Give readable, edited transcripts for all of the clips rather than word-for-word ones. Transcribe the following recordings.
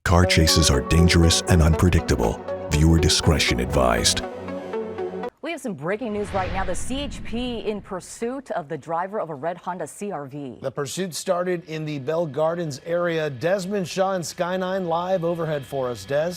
Car chases are dangerous and unpredictable. Viewer discretion advised. We have some breaking news right now. The CHP in pursuit of the driver of a red Honda CRV. The pursuit started in the Bell Gardens area. Desmond Shaw and Sky 9 live overhead for us. Des?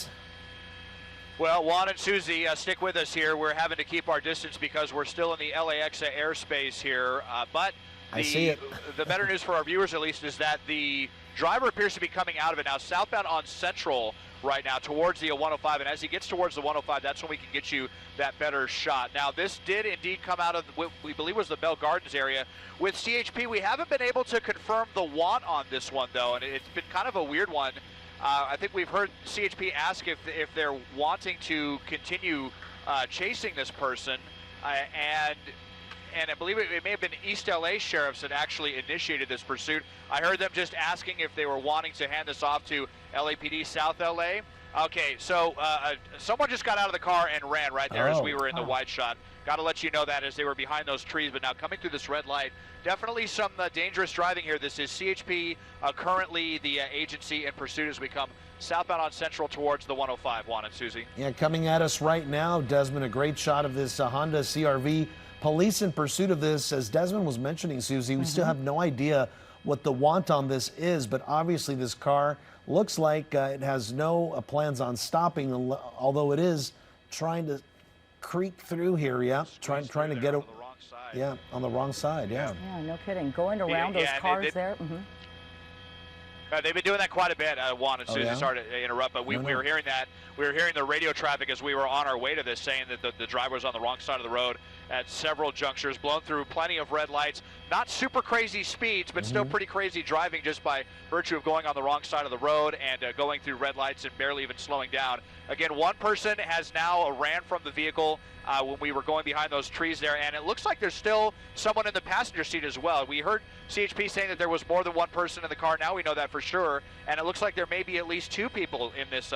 Well, Juan and Susie, stick with us here. We're having to keep our distance because we're still in the LAX airspace here. But I see it. The better news for our viewers, at least, is that the driver appears to be coming out of it now, southbound on Central right now towards the 105. And as he gets towards the 105, that's when we can get you that better shot. Now, this did indeed come out of what we believe was the Bell Gardens area. With CHP, we haven't been able to confirm the want on this one, though, and it's been kind of a weird one. I think we've heard CHP ask if they're wanting to continue chasing this person, and I believe it may have been East LA sheriffs that actually initiated this pursuit. I heard them just asking if they were wanting to hand this off to LAPD South LA. Okay, so someone just got out of the car and ran right there as we were in the wide shot. Got to let you know that as they were behind those trees, but now coming through this red light, definitely some dangerous driving here. This is CHP, currently the agency in pursuit as we come southbound on Central towards the 105, Juan and Susie. Yeah, coming at us right now, Desmond, a great shot of this Honda CRV. Police in pursuit of this, as Desmond was mentioning, Susie, we still have no idea what the want on this is, but obviously this car looks like it has no plans on stopping, although it is trying to creep through here, trying to get on the wrong side. Yeah, on the wrong side, yeah. Yeah, no kidding. Going around those cars there. They've been doing that quite a bit, Juan and Susie. Sorry to interrupt, but we were hearing that. We were hearing the radio traffic as we were on our way to this, saying that the driver was on the wrong side of the road at several junctures, blown through plenty of red lights. Not super crazy speeds, but still pretty crazy driving just by virtue of going on the wrong side of the road and going through red lights and barely even slowing down. Again, one person has now ran from the vehicle when we were going behind those trees there, and it looks like there's still someone in the passenger seat as well. We heard CHP saying that there was more than one person in the car. Now we know that for sure, and it looks like there may be at least two people in this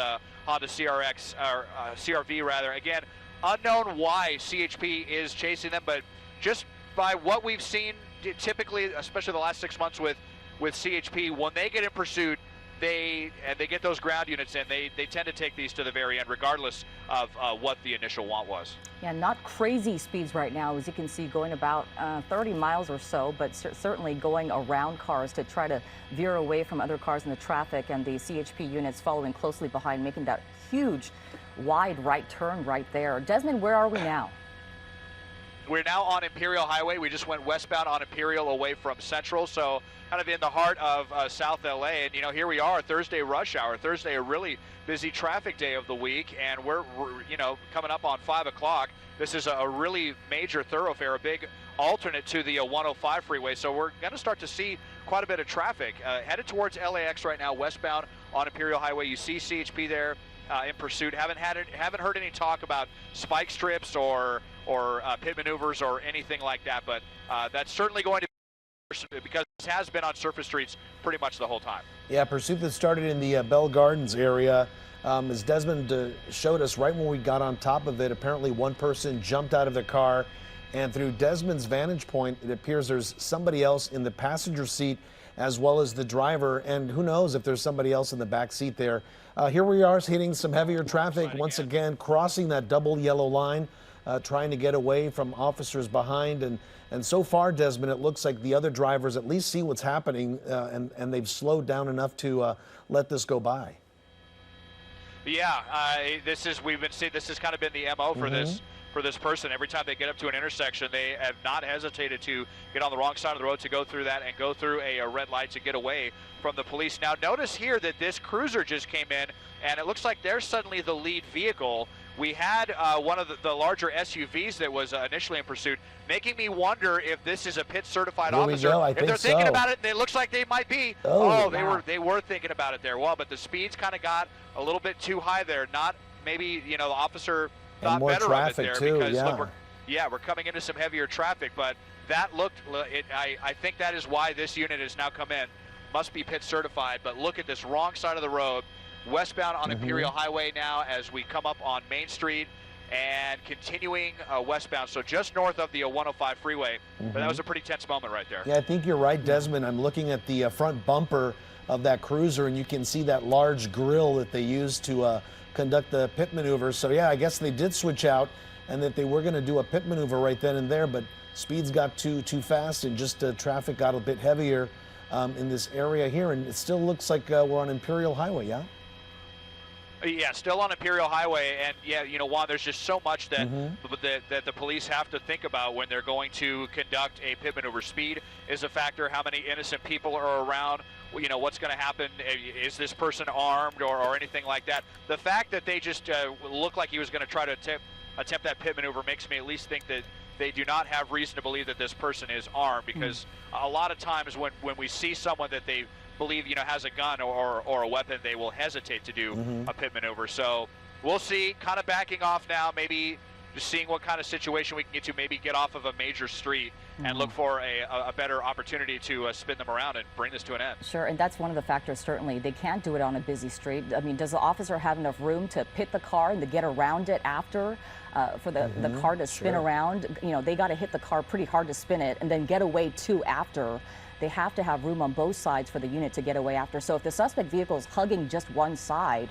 Honda CRX, or CRV rather. Again, unknown why CHP is chasing them, but just by what we've seen, typically, especially the last 6 months with CHP, when they get in pursuit, they get those ground units in, they tend to take these to the very end, regardless of what the initial want was. Yeah, not crazy speeds right now, as you can see, going about 30 miles or so, but certainly going around cars to try to veer away from other cars in the traffic, and the CHP units following closely behind, making that huge wide right turn right there. Desmond, where are we now? We're now on Imperial Highway. We just went westbound on Imperial away from Central, so kind of in the heart of South LA. And, you know, here we are, Thursday rush hour. Thursday, a really busy traffic day of the week, and we're you know, coming up on 5 o'clock. This is a really major thoroughfare, a big alternate to the 105 freeway. So we're going to start to see quite a bit of traffic. Headed towards LAX right now, westbound on Imperial Highway. You see CHP there in pursuit. Haven't heard any talk about spike strips or pit maneuvers or anything like that, but that's certainly going to be, because this has been on surface streets pretty much the whole time. Yeah, pursuit that started in the Bell Gardens area. As Desmond showed us, right when we got on top of it, apparently one person jumped out of the car, and through Desmond's vantage point, it appears there's somebody else in the passenger seat as well as the driver, and who knows if there's somebody else in the back seat there. Here we are hitting some heavier traffic once again, crossing that double yellow line, trying to get away from officers behind. And so far, Desmond, it looks like the other drivers at least see what's happening, and they've slowed down enough to let this go by. Yeah, we've been seeing, this has kind of been the MO for this person. Every time they get up to an intersection, they have not hesitated to get on the wrong side of the road to go through that and go through a red light to get away from the police. Now, notice here that this cruiser just came in, and it looks like they're suddenly the lead vehicle. We had one of the larger SUVs that was initially in pursuit, making me wonder if this is a pit certified officer. If they're thinking about it, it looks like they might be. They were thinking about it there. Well, but the speeds kind of got a little bit too high there. Not maybe, you know, the officer thought better of it there too, because look, we're coming into some heavier traffic, but that looked. I think that is why this unit has now come in. Must be pit certified, but look at this wrong side of the road, westbound on Imperial Highway now as we come up on Main Street and continuing westbound, so just north of the 105 freeway. But that was a pretty tense moment right there. Yeah, I think you're right, Desmond. I'm looking at the front bumper of that cruiser, and you can see that large grill that they used to conduct the pit maneuver. So yeah, I guess they did switch out, and that they were going to do a pit maneuver right then and there, but speeds got too fast, and just traffic got a bit heavier in this area here, and it still looks like we're on Imperial Highway, yeah? Yeah, still on Imperial Highway, and yeah, you know, Juan, there's just so much that, that the police have to think about when they're going to conduct a pit maneuver. Speed is a factor. How many innocent people are around? You know, what's going to happen? Is this person armed or anything like that? The fact that they just looked like he was going to try to attempt that pit maneuver makes me at least think that they do not have reason to believe that this person is armed, because a lot of times when we see someone that they believe, you know, has a gun or a weapon, they will hesitate to do a pit maneuver. So we'll see, kind of backing off now, maybe just seeing what kind of situation we can get to, maybe get off of a major street and look for a better opportunity to spin them around and bring this to an end. Sure, and that's one of the factors, certainly. They can't do it on a busy street. I mean, does the officer have enough room to pit the car and to get around it after for the car to spin around? You know, they got to hit the car pretty hard to spin it and then get away too after. They have to have room on both sides for the unit to get away after. So if the suspect vehicle is hugging just one side,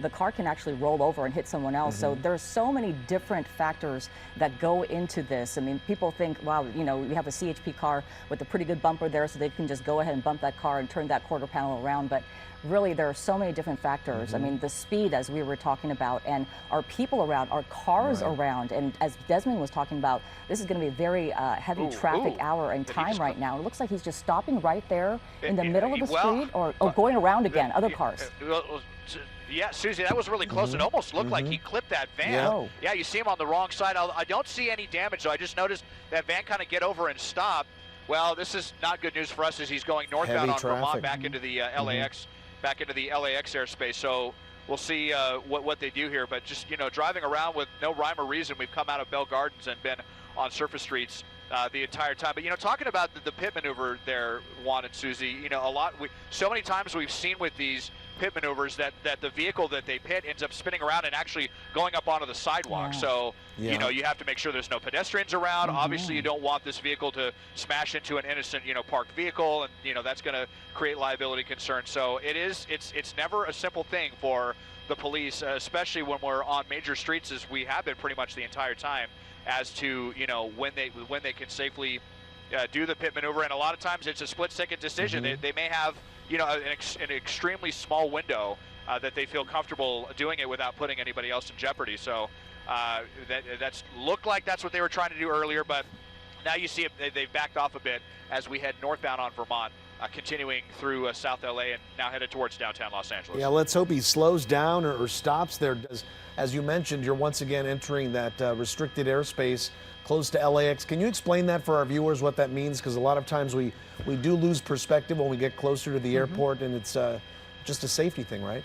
the car can actually roll over and hit someone else. So there's so many different factors that go into this. I mean, people think, wow, you know, we have a CHP car with a pretty good bumper there, so they can just go ahead and bump that car and turn that quarter panel around. But really, there are so many different factors. I mean, the speed, as we were talking about, and our people around, our cars around. And as Desmond was talking about, this is going to be a very heavy traffic hour and time right now. It looks like he's just stopping right there in the middle of the street, or going around again, other cars. Yeah, Susie, that was really close. It almost looked like he clipped that van. Yeah, you see him on the wrong side. I don't see any damage, though. I just noticed that van kind of get over and stop. Well, this is not good news for us as he's going northbound on Vermont back into the LAX. Back into the LAX airspace. So we'll see what they do here. But just, you know, driving around with no rhyme or reason. We've come out of Bell Gardens and been on surface streets the entire time. But, you know, talking about the pit maneuver there, Juan and Susie, you know, so many times we've seen with these pit maneuvers that the vehicle that they pit ends up spinning around and actually going up onto the sidewalk. So, you know, you have to make sure there's no pedestrians around. Obviously, you don't want this vehicle to smash into an innocent, you know, parked vehicle, and, you know, that's going to create liability concerns. So it's never a simple thing for the police, especially when we're on major streets, as we have been pretty much the entire time, as to, you know, when they can safely do the pit maneuver. And a lot of times it's a split-second decision. They may have, you know, an extremely small window that they feel comfortable doing it without putting anybody else in jeopardy. So that's looked like that's what they were trying to do earlier, but now you see they've backed off a bit as we head northbound on Vermont, continuing through South LA and now headed towards downtown Los Angeles. Yeah, let's hope he slows down or stops there. As you mentioned, you're once again entering that restricted airspace close to LAX. Can you explain that for our viewers, what that means? Because a lot of times we do lose perspective when we get closer to the airport, and it's just a safety thing, right?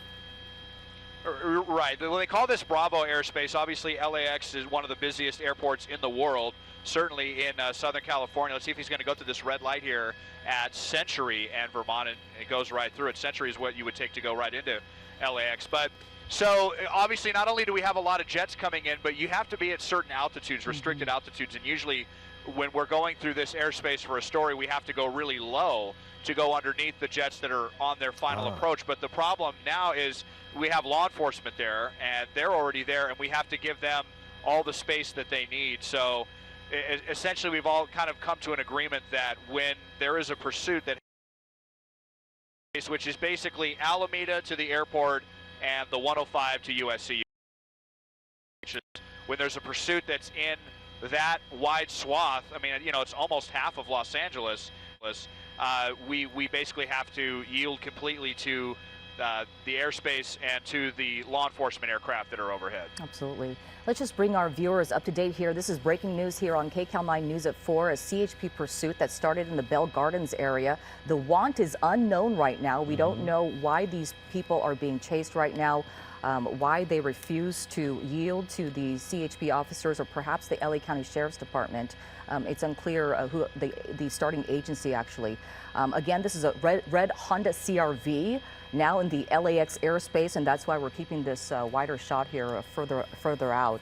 Right. Well, they call this Bravo airspace. Obviously, LAX is one of the busiest airports in the world, certainly in Southern California. Let's see if he's going to go through this red light here at Century and Vermont, and it goes right through it. Century is what you would take to go right into LAX. But so obviously, not only do we have a lot of jets coming in, but you have to be at certain altitudes, restricted altitudes, and usually when we're going through this airspace for a story, we have to go really low to go underneath the jets that are on their final approach. But the problem now is we have law enforcement there, and they're already there, and we have to give them all the space that they need. So essentially, we've all kind of come to an agreement that when there is a pursuit that, which is basically Alameda to the airport and the 105 to USC, when there's a pursuit that's in that wide swath, I mean, you know, it's almost half of Los Angeles, we basically have to yield completely to the airspace and to the law enforcement aircraft that are overhead. Absolutely. Let's just bring our viewers up to date here. This is breaking news here on KCAL 9 News at 4, a CHP pursuit that started in the Bell Gardens area. The want is unknown right now. We don't know why these people are being chased right now, why they refuse to yield to the CHP officers or perhaps the LA County Sheriff's Department. It's unclear who the starting agency actually. Again, this is a red Honda CRV now in the LAX airspace, and that's why we're keeping this wider shot here further out.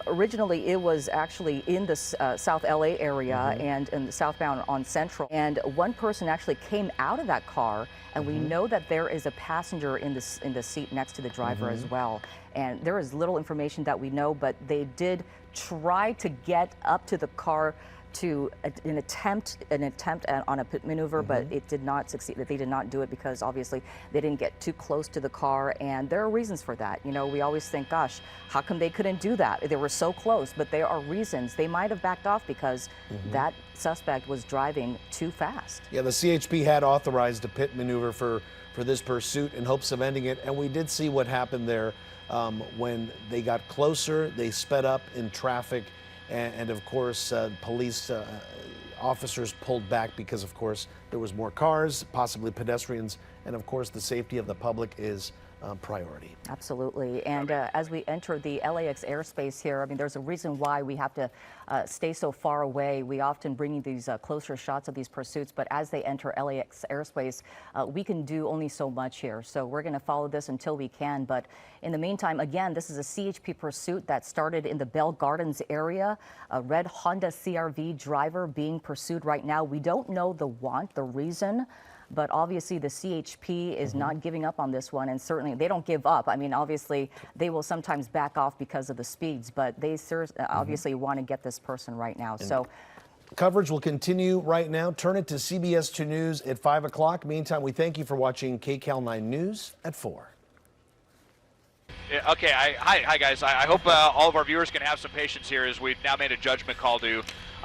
Originally, it was actually in the South LA area and in the southbound on Central. And one person actually came out of that car, and we know that there is a passenger in the seat next to the driver as well. And there is little information that we know, but they did try to get up to the car to an attempt on a pit maneuver, but it did not succeed. That they did not do it because obviously they didn't get too close to the car, and there are reasons for that. You know, we always think, gosh, how come they couldn't do that? They were so close, but there are reasons. They might have backed off because that suspect was driving too fast. Yeah, the CHP had authorized a pit maneuver for this pursuit in hopes of ending it, and we did see what happened there when they got closer. They sped up in traffic. And of course, police officers pulled back because, of course, there was more cars, possibly pedestrians, and of course, the safety of the public is priority. Absolutely. And as we enter the LAX airspace here, I mean, there's a reason why we have to stay so far away. We often bring you these closer shots of these pursuits, but as they enter LAX airspace, we can do only so much here. So we're going to follow this until we can. But in the meantime, again, this is a CHP pursuit that started in the Bell Gardens area. A red Honda CR-V driver being pursued right now. We don't know the reason. But obviously the CHP is not giving up on this one, and certainly they don't give up. I mean, obviously they will sometimes back off because of the speeds, but they obviously want to get this person right now. So coverage will continue right now. Turn it to CBS 2 News at 5 o'clock. Meantime, we thank you for watching KCAL 9 News at 4. Okay, hi guys. I hope all of our viewers can have some patience here as we've now made a judgment call to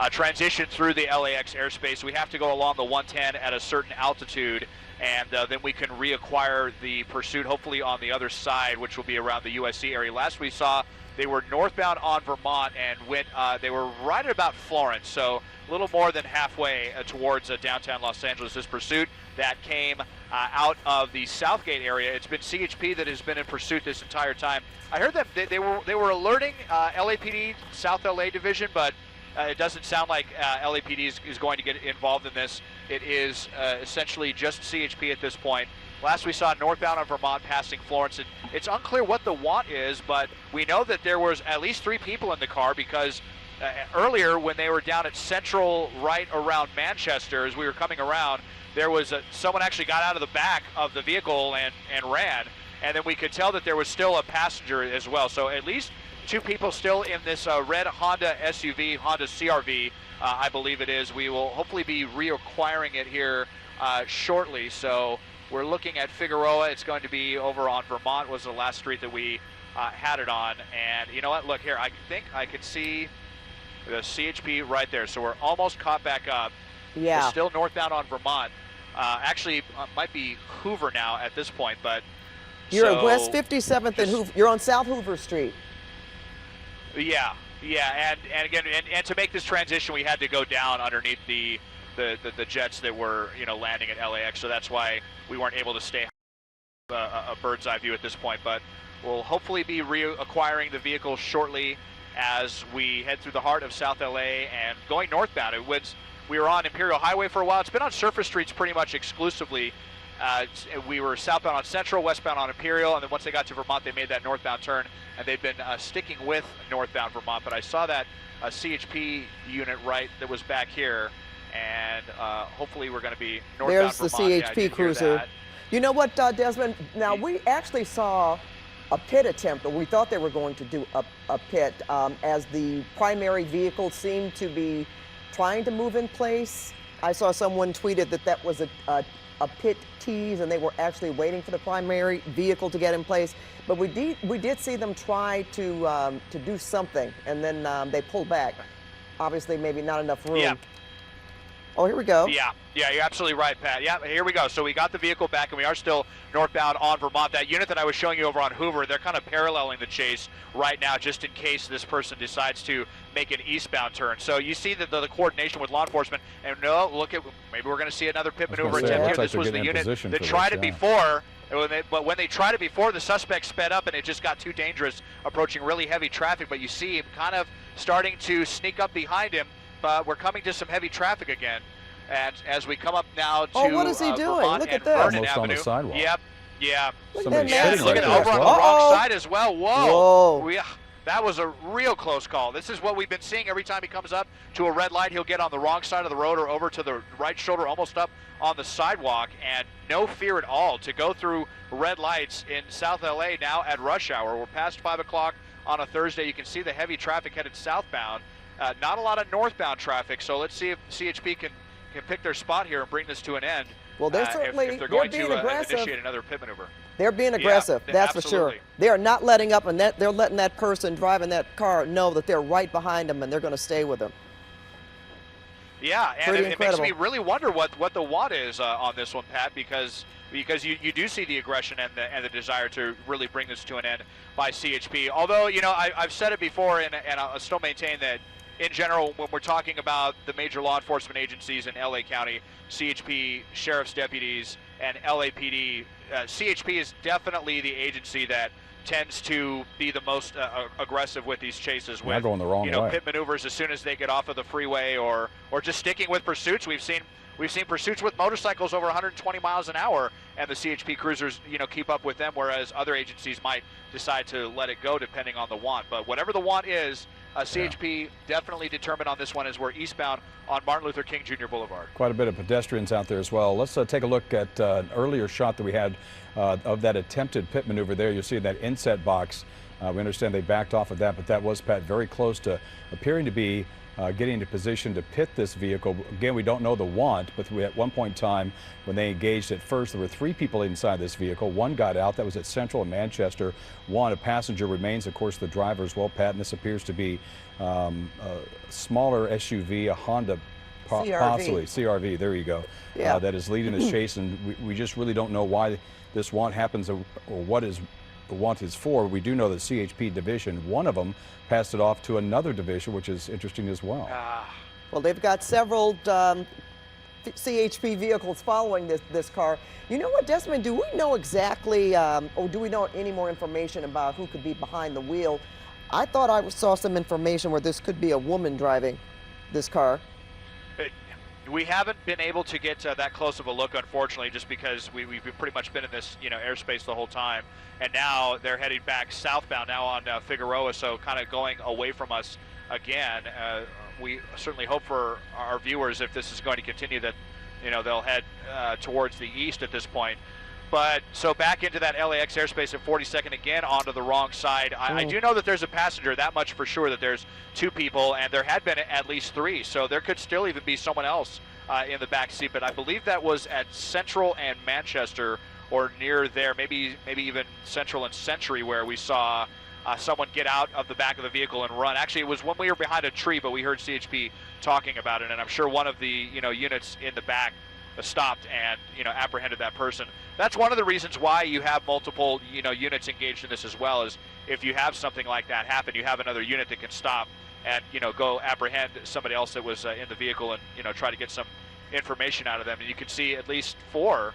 transition through the LAX airspace. We have to go along the 110 at a certain altitude, and then we can reacquire the pursuit, hopefully on the other side, which will be around the USC area. Last we saw, they were northbound on Vermont and they were right at about Florence, so a little more than halfway towards downtown Los Angeles. This pursuit that came out of the Southgate area. It's been CHP that has been in pursuit this entire time. I heard that they were alerting LAPD South LA Division, but it doesn't sound like LAPD is going to get involved in this. It is essentially just CHP at this point. Last we saw northbound on Vermont passing Florence. It's unclear what the want is, but we know that there was at least 3 people in the car because earlier when they were down at Central right around Manchester, as we were coming around, there was someone actually got out of the back of the vehicle and ran, and then we could tell that there was still a passenger as well. So at least 2 people still in this red Honda SUV, Honda CR-V, I believe it is. We will hopefully be reacquiring it here shortly. So we're looking at Figueroa. It's going to be over on Vermont was the last street that we had it on. And you know what? Look here. I think I can see the CHP right there. So we're almost caught back up. Yeah. We're still northbound on Vermont. Actually, might be Hoover now at this point, but you're at West 57th and Hoover. You're on South Hoover Street. Yeah, and again, and to make this transition, we had to go down underneath the jets that were landing at LAX, so that's why we weren't able to stay a bird's eye view at this point. But we'll hopefully be reacquiring the vehicle shortly as we head through the heart of South LA and going northbound. We were on Imperial Highway for a while. It's been on surface streets pretty much exclusively. We were southbound on Central, westbound on Imperial, and then once they got to Vermont, they made that northbound turn, and they've been sticking with northbound Vermont. But I saw that CHP unit right that was back here, and hopefully we're going to be northbound There's Vermont. The CHP cruiser. You know what, Desmond? Now, we actually saw a pit attempt, or we thought they were going to do a pit, as the primary vehicle seemed to be trying to move in place. I saw someone tweeted that was a pit tease, and they were actually waiting for the primary vehicle to get in place. But we did see them try to do something, and then they pulled back. Obviously, maybe not enough room. Yeah. Oh, here we go. Yeah, you're absolutely right, Pat. Yeah, here we go. So we got the vehicle back, and we are still northbound on Vermont. That unit that I was showing you over on Hoover, they're kind of paralleling the chase right now, just in case this person decides to make an eastbound turn. So you see the coordination with law enforcement, and look at, maybe we're going to see another pit maneuver attempt here. This was the unit that tried it before. But when they tried it before, the suspect sped up, and it just got too dangerous, approaching really heavy traffic. But you see him kind of starting to sneak up behind him. But we're coming to some heavy traffic again, and as we come up now to what is he doing? Vermont Look and at this. Vernon Almost on Avenue. the sidewalk. Yep, yeah. Look at that Somebody's sitting mess. right Look at there over as on well. the wrong side as well. Whoa. That was a real close call. This is what we've been seeing every time he comes up to a red light. He'll get on the wrong side of the road or over to the right shoulder, almost up on the sidewalk, and no fear at all to go through red lights in South LA now at rush hour. We're past 5 o'clock on a Thursday. You can see the heavy traffic headed southbound. Not a lot of northbound traffic, so let's see if CHP can pick their spot here and bring this to an end. Well, they're certainly if they're going being to aggressive. initiate another pit maneuver. They're being aggressive, that's for sure. They are not letting up, and they're letting that person driving that car know that they're right behind them and they're going to stay with them. Yeah, and it makes me really wonder what the want is on this one, Pat, because you do see the aggression and the desire to really bring this to an end by CHP. Although, you know, I've said it before, and I'll still maintain that in general, when we're talking about the major law enforcement agencies in LA County, CHP, sheriff's deputies, and LAPD, CHP is definitely the agency that tends to be the most aggressive with these chases. With going the wrong way. Pit maneuvers as soon as they get off of the freeway, or just sticking with pursuits. We've seen pursuits with motorcycles over 120 miles an hour, and the CHP cruisers, keep up with them, whereas other agencies might decide to let it go depending on the want. But whatever the want is, CHP definitely determined on this one as we're eastbound on Martin Luther King Jr. Boulevard. Quite a bit of pedestrians out there as well. Let's take a look at an earlier shot that we had of that attempted pit maneuver there. You'll see that inset box. We understand they backed off of that, but that was, Pat, very close to appearing to be getting into position to pit this vehicle. Again, we don't know the want, but at one point in time when they engaged at first, there were 3 people inside this vehicle. 1 got out. That was at Central in Manchester. 1, a passenger remains. Of course, the driver as well, Pat, and this appears to be a smaller SUV, a Honda, possibly CRV. There you go. Yeah. That is leading the chase, and we just really don't know why this want happens or what the want is for. We do know that CHP division, one of them, passed it off to another division, which is interesting as well. Well, they've got several CHP vehicles following this car. You know what, Desmond, do we know exactly, or do we know any more information about who could be behind the wheel? I thought I saw some information where this could be a woman driving this car. We haven't been able to get that close of a look, unfortunately, just because we've pretty much been in this airspace the whole time, and now they're heading back southbound now on Figueroa, so kind of going away from us again. We certainly hope for our viewers, if this is going to continue, that they'll head towards the east at this point. But so back into that LAX airspace at 42nd again, onto the wrong side. I do know that there's a passenger, that much for sure, that there's 2 people, and there had been at least 3, so there could still even be someone else in the back seat. But I believe that was at Central and Manchester, or near there, maybe even Central and Century, where we saw someone get out of the back of the vehicle and run. Actually, it was when we were behind a tree, but we heard CHP talking about it, and I'm sure one of the units in the back stopped and apprehended that person. That's one of the reasons why you have multiple units engaged in this as well, is if you have something like that happen, you have another unit that can stop and go apprehend somebody else that was in the vehicle and try to get some information out of them. And you can see at least 4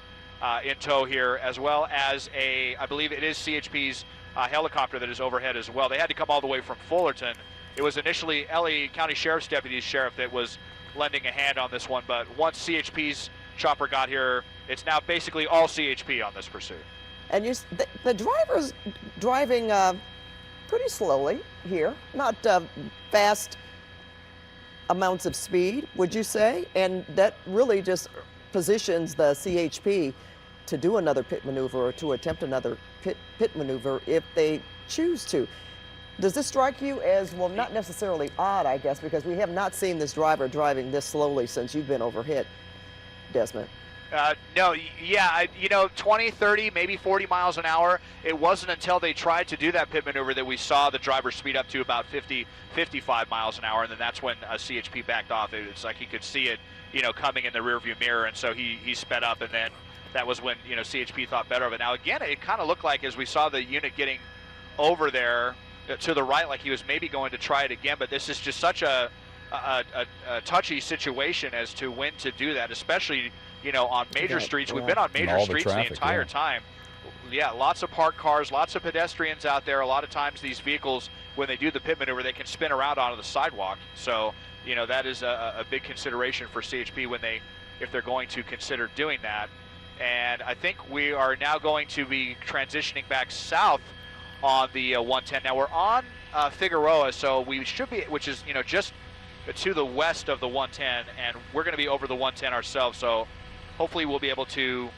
in tow here, as well as I believe it is CHP's helicopter that is overhead as well. They had to come all the way from Fullerton. It was initially LA County Sheriff's Deputy's sheriff that was lending a hand on this one, but once CHP's chopper got here, it's now basically all CHP on this pursuit. And the driver's driving pretty slowly here, not fast amounts of speed, would you say? And that really just positions the CHP to do another pit maneuver or to attempt another pit maneuver if they choose to. Does this strike you as, well, not necessarily odd, I guess, because we have not seen this driver driving this slowly since you've been overhit, Desmond? No, yeah, 20, 30, maybe 40 miles an hour. It wasn't until they tried to do that pit maneuver that we saw the driver speed up to about 50, 55 miles an hour, and then that's when CHP backed off. It's like he could see it, coming in the rearview mirror, and so he sped up, and then that was when, CHP thought better of it. Now, again, it kind of looked like, as we saw the unit getting over there to the right, like he was maybe going to try it again, but this is just such a touchy situation as to when to do that, especially on major streets. We've been on major streets the entire time. Yeah, lots of parked cars, lots of pedestrians out there. A lot of times these vehicles, when they do the pit maneuver, they can spin around onto the sidewalk. So, that is a big consideration for CHP if they're going to consider doing that. And I think we are now going to be transitioning back south on the 110. Now we're on Figueroa, so we should be, which is, you know, just to the west of the 110, and we're going to be over the 110 ourselves, so hopefully we'll be able to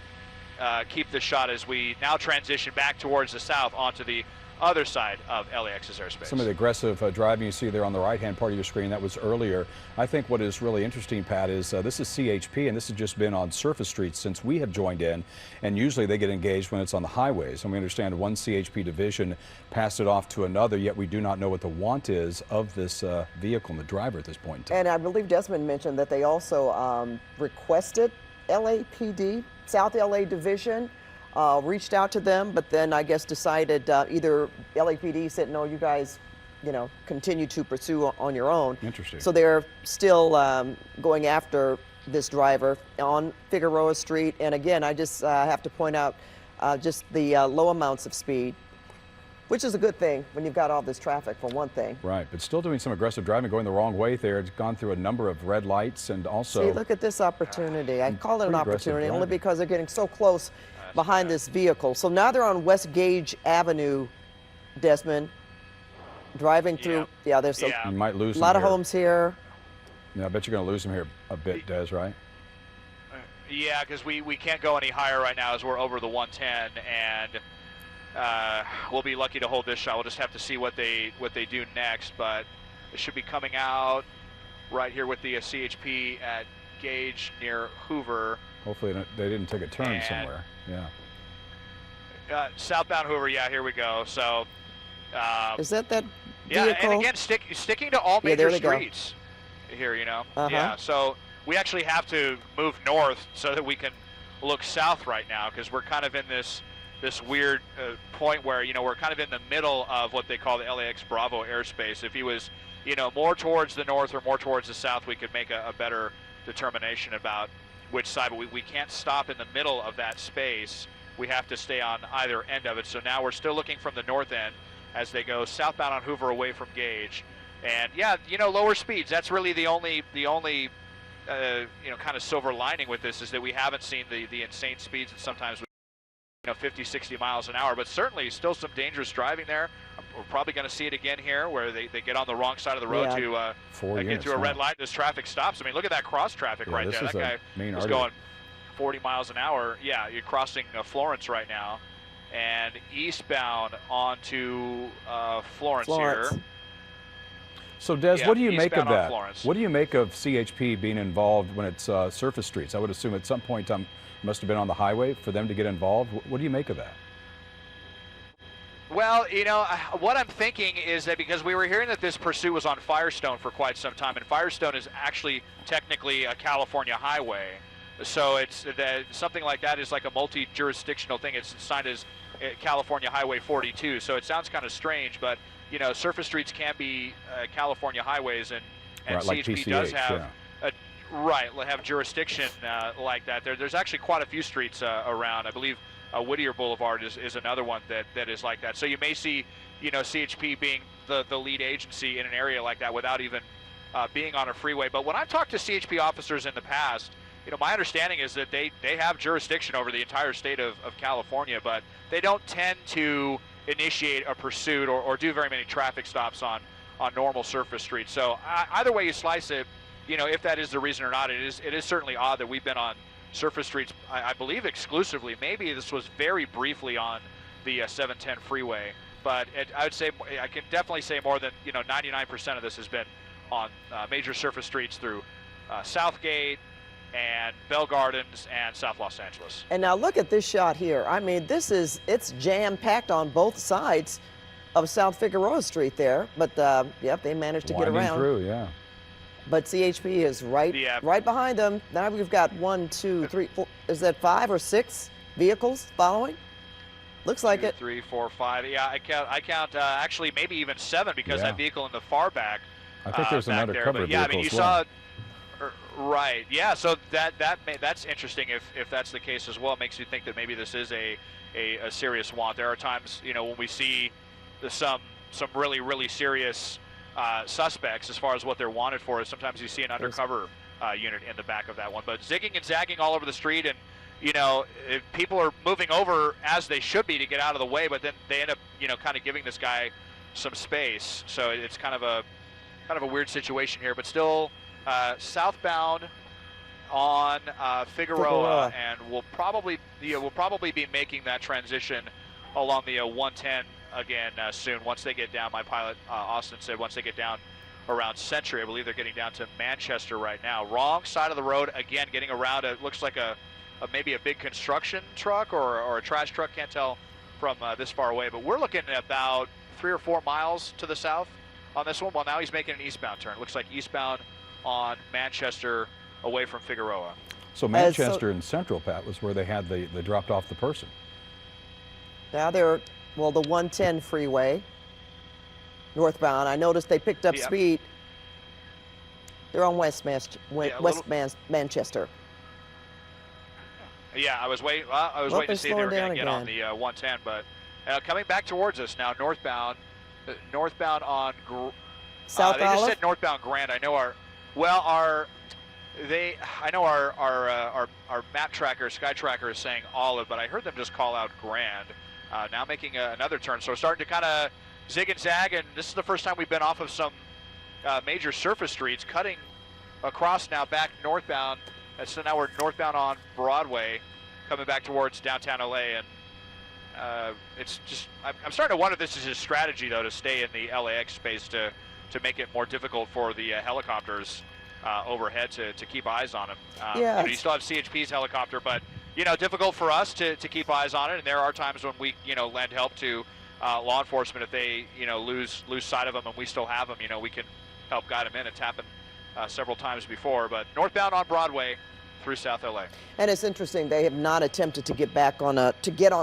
keep the shot as we now transition back towards the south onto the other side of LAX's airspace. Some of the aggressive driving you see there on the right-hand part of your screen, that was earlier. I think what is really interesting, Pat, is this is CHP, and this has just been on surface streets since we have joined in, and usually they get engaged when it's on the highways. And we understand one CHP division passed it off to another, yet we do not know what the want is of this vehicle and the driver at this point in time. And I believe Desmond mentioned that they also requested LAPD, South LA Division, reached out to them, but then I guess decided either LAPD said, no, you guys, you know, continue to pursue on your own. Interesting. So they're still going after this driver on Figueroa Street. And again, I just have to point out just the low amounts of speed, which is a good thing when you've got all this traffic, for one thing. Right, but still doing some aggressive driving, going the wrong way there. It's gone through a number of red lights, and also... See, look at this opportunity. I call it an opportunity only driving. because they're getting so close behind this vehicle. So now they're on West Gage Avenue, Desmond, driving through. Yeah, there's You might lose a lot of here. homes here. Yeah, I bet you're going to lose them here a bit, Des, right? Yeah, because we can't go any higher right now as we're over the 110, and we'll be lucky to hold this shot. We'll just have to see what they do next, but it should be coming out right here with the CHP at Gage near Hoover. Hopefully they didn't take a turn somewhere. Yeah. Southbound Hoover, yeah, here we go. So Is that vehicle? yeah, and again, sticking to all major there they go. streets here, you know. Yeah, so we actually have to move north so that we can look south right now, because we're kind of in this weird point where, you know, we're kind of in the middle of what they call the LAX Bravo airspace. If he was, you know, more towards the north or more towards the south, we could make a better determination about which side, but we can't stop in the middle of that space. We have to stay on either end of it. So now we're still looking from the north end as they go southbound on Hoover away from Gage. And yeah, you know, lower speeds, that's really the only you know, kind of silver lining with this, is that we haven't seen the insane speeds that sometimes we, you know, 50, 60 miles an hour, but certainly still some dangerous driving there. We're probably going to see it again here, where they get on the wrong side of the road to get through a red light. This traffic stops. I mean, look at that cross traffic right there. That guy was going 40 miles an hour. Yeah, you're crossing Florence right now, and eastbound onto Florence here. So, Des, what do you make of that? Florence. What do you make of CHP being involved when it's surface streets? I would assume at some point in time it must have been on the highway for them to get involved. What do you make of that? Well, you know, what I'm thinking is that because we were hearing that this pursuit was on Firestone for quite some time, and Firestone is actually technically a California highway, so it's that something like that is like a multi-jurisdictional thing. It's signed as California Highway 42, so it sounds kind of strange, but you know, surface streets can be California highways, and right, CHP like PCH, does have have jurisdiction like that. There's actually quite a few streets around. I believe Whittier Boulevard is another one that is like that. So you may see, you know, CHP being the lead agency in an area like that without even being on a freeway. But when I've talked to CHP officers in the past, you know, my understanding is that they have jurisdiction over the entire state of California, but they don't tend to initiate a pursuit or do very many traffic stops on normal surface streets. So either way you slice it, you know, if that is the reason or not, it is certainly odd that we've been on surface streets, I believe exclusively. Maybe this was very briefly on the 710 freeway, but I would say, I can definitely say more than, you know, 99% of this has been on major surface streets through Southgate and Bell Gardens and South Los Angeles. And now look at this shot here. I mean, it's jam-packed on both sides of South Figueroa Street there, but yep, they managed to get around. Through, yeah. But CHP is right behind them. Now we've got 1, 2, 3, 4. Is that 5 or 6 vehicles following? Looks like 2, it. 3, 4, 5. Yeah, I count actually maybe even 7, because that vehicle in the far back. I think there's an undercover vehicle. Yeah, I mean, you saw. Right. Yeah. So that's interesting. If that's the case as well, it makes you think that maybe this is a serious want. There are times, you know, when we see some really serious suspects as far as what they're wanted for, is sometimes you see an undercover unit in the back of that one. But zigging and zagging all over the street, and you know, if people are moving over as they should be to get out of the way, but then they end up, you know, kind of giving this guy some space. So it's kind of a weird situation here, but still southbound on Figueroa, and we'll probably be making that transition along the 110 again soon. Once they get down, my pilot Austin said once they get down around Century, I believe they're getting down to Manchester right now. Wrong side of the road again, getting around. It looks like maybe a big construction truck or a trash truck. Can't tell from this far away, but we're looking at about 3 or 4 miles to the south on this one. Well, now he's making an eastbound turn. Looks like eastbound on Manchester away from Figueroa. So Manchester and Central, Pat, was where they had they dropped off the person. Now they're, well, the 110 freeway, northbound. I noticed they picked up speed. They're on Manchester. Yeah, I was waiting to see if they were going to get on the 110, but coming back towards us now, northbound on South they Olive? just said northbound Grand. I know our map tracker, Sky Tracker, is saying Olive, but I heard them just call out Grand. Now making another turn, so we're starting to kind of zig and zag, and this is the first time we've been off of some major surface streets, cutting across now back northbound. So now we're northbound on Broadway, coming back towards downtown LA, and it's just, I'm starting to wonder if this is his strategy, though, to stay in the LAX space to make it more difficult for the helicopters overhead to keep eyes on him. You still have CHP's helicopter, but difficult for us to keep eyes on it, and there are times when we lend help to law enforcement if they lose sight of them, and we still have them. We can help guide them in. It's happened several times before, but northbound on Broadway through South LA. And it's interesting, they have not attempted to get back on a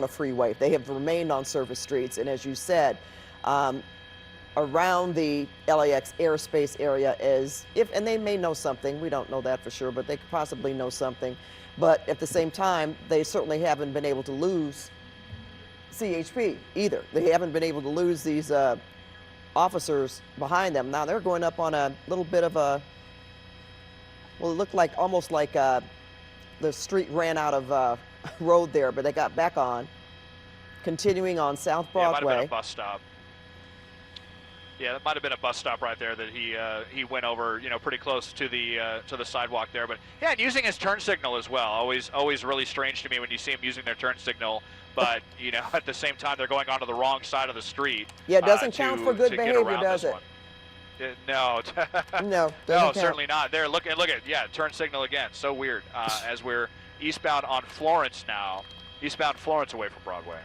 freeway. They have remained on surface streets, and as you said, around the LAX airspace area and they may know something, we don't know that for sure, but they could possibly know something. But at the same time, they certainly haven't been able to lose CHP either. They haven't been able to lose these officers behind them. Now they're going up on a little bit of it looked like almost like the street ran out of road there, but they got back on, continuing on South Broadway. It might have been a bus stop. Yeah, that might have been a bus stop right there that he went over, pretty close to the sidewalk there. But yeah, and using his turn signal as well. Always really strange to me when you see him using their turn signle. But at the same time, they're going onto the wrong side of the street. Yeah, it doesn't count for good behavior, does it? No. No, certainly not. There, look at turn signal again. So weird. As we're eastbound on Florence now, eastbound Florence away from Broadway.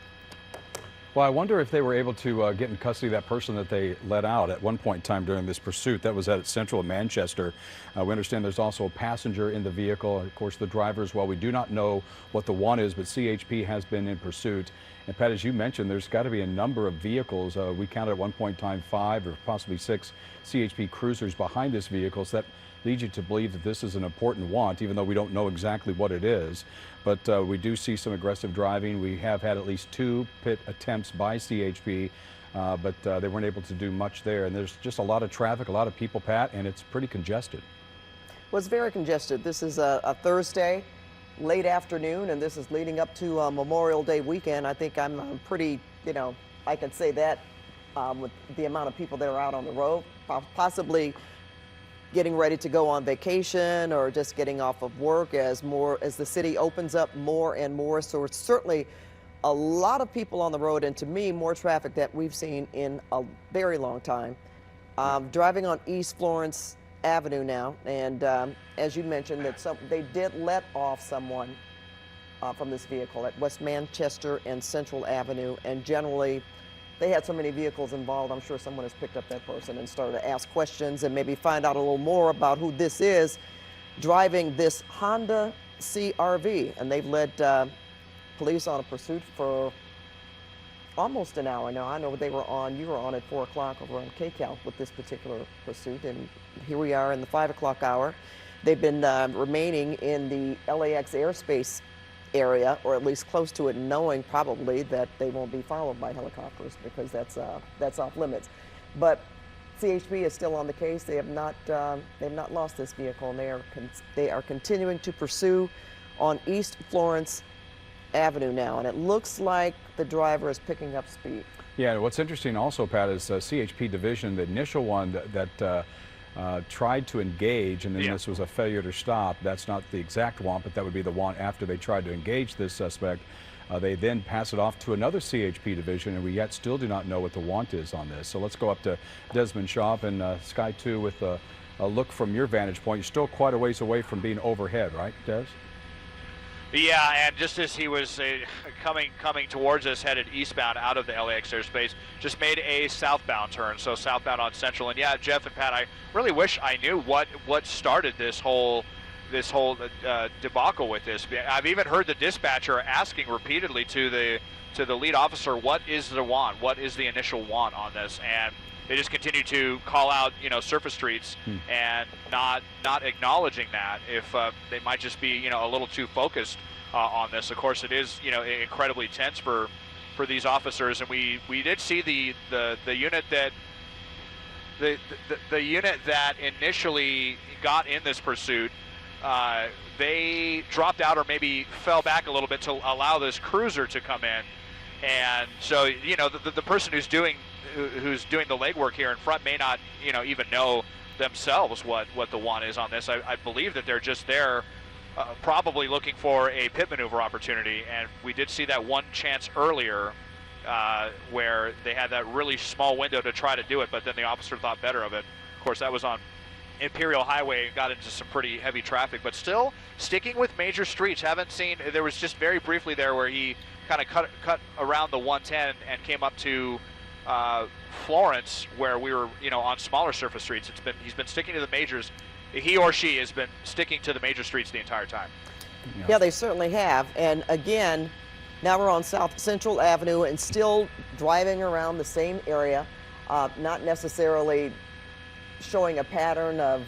Well, I wonder if they were able to get in custody of that person that they let out at one point in time during this pursuit. That was at Central Manchester. We understand there's also a passenger in the vehicle. Of course, the driver as well. We do not know what the one is, but CHP has been in pursuit. And Pat, as you mentioned, there's got to be a number of vehicles. We counted at one point in time 5 or possibly 6 CHP cruisers behind this vehicle. So that leads you to believe that this is an important want, even though we don't know exactly what it is. But we do see some aggressive driving. We have had at least 2 pit attempts by CHP, but they weren't able to do much there. And there's just a lot of traffic, a lot of people, Pat, and it's pretty congested. Well, it's very congested. This is a Thursday, late afternoon, and this is leading up to Memorial Day weekend. I think I'm pretty, I can say that with the amount of people that are out on the road, possibly getting ready to go on vacation or just getting off of work as the city opens up more and more. So it's certainly a lot of people on the road, and to me, more traffic that we've seen in a very long time. Driving on East Florence Avenue now, and as you mentioned, that they did let off someone from this vehicle at West Manchester and Central Avenue, and generally they had so many vehicles involved, I'm sure someone has picked up that person and started to ask questions and maybe find out a little more about who this is driving this Honda CRV. And they've led police on a pursuit for almost an hour now. I know you were on at 4 o'clock over on KCAL with this particular pursuit, and here we are in the 5 o'clock hour. They've been remaining in the LAX airspace area, or at least close to it, knowing probably that they won't be followed by helicopters because that's off limits. But CHP is still on the case. They've not lost this vehicle, and they are continuing to pursue on East Florence Avenue now, and it looks like the driver is picking up speed. Yeah, what's interesting also, Pat, is CHP division, the initial one that tried to engage, and then this was a failure to stop. That's not the exact want, but that would be the want after they tried to engage this suspect. They then pass it off to another CHP division, and we yet still do not know what the want is on this. So let's go up to Desmond Shaw and Sky 2 with a look from your vantage point. You're still quite a ways away from being overhead, right, Des? Yeah, and just as he was coming towards us, headed eastbound out of the LAX airspace, just made a southbound turn, so southbound on Central. And yeah, Jeff and Pat, I really wish I knew what started this whole debacle with this. I've even heard the dispatcher asking repeatedly to the lead officer, what is the want? What is the initial want on this? And they just continue to call out, surface streets and not acknowledging that if they might just be, a little too focused on this. Of course, it is, incredibly tense for these officers, and we did see the unit that the unit that initially got in this pursuit. They dropped out or maybe fell back a little bit to allow this cruiser to come in, and so the person who's doing the legwork here in front may not even know themselves what the want is on this. I believe that they're just there probably looking for a pit maneuver opportunity, and we did see that one chance earlier where they had that really small window to try to do it, but then the officer thought better of it. Of course, that was on Imperial Highway, got into some pretty heavy traffic, but still sticking with major streets. Haven't seen, there was just very briefly there where he kind of cut around the 110 and came up to Florence, where we were, on smaller surface streets. He's been sticking to the majors. He or she has been sticking to the major streets the entire time. Yeah, they certainly have. And again, now we're on South Central Avenue and still driving around the same area, not necessarily showing a pattern of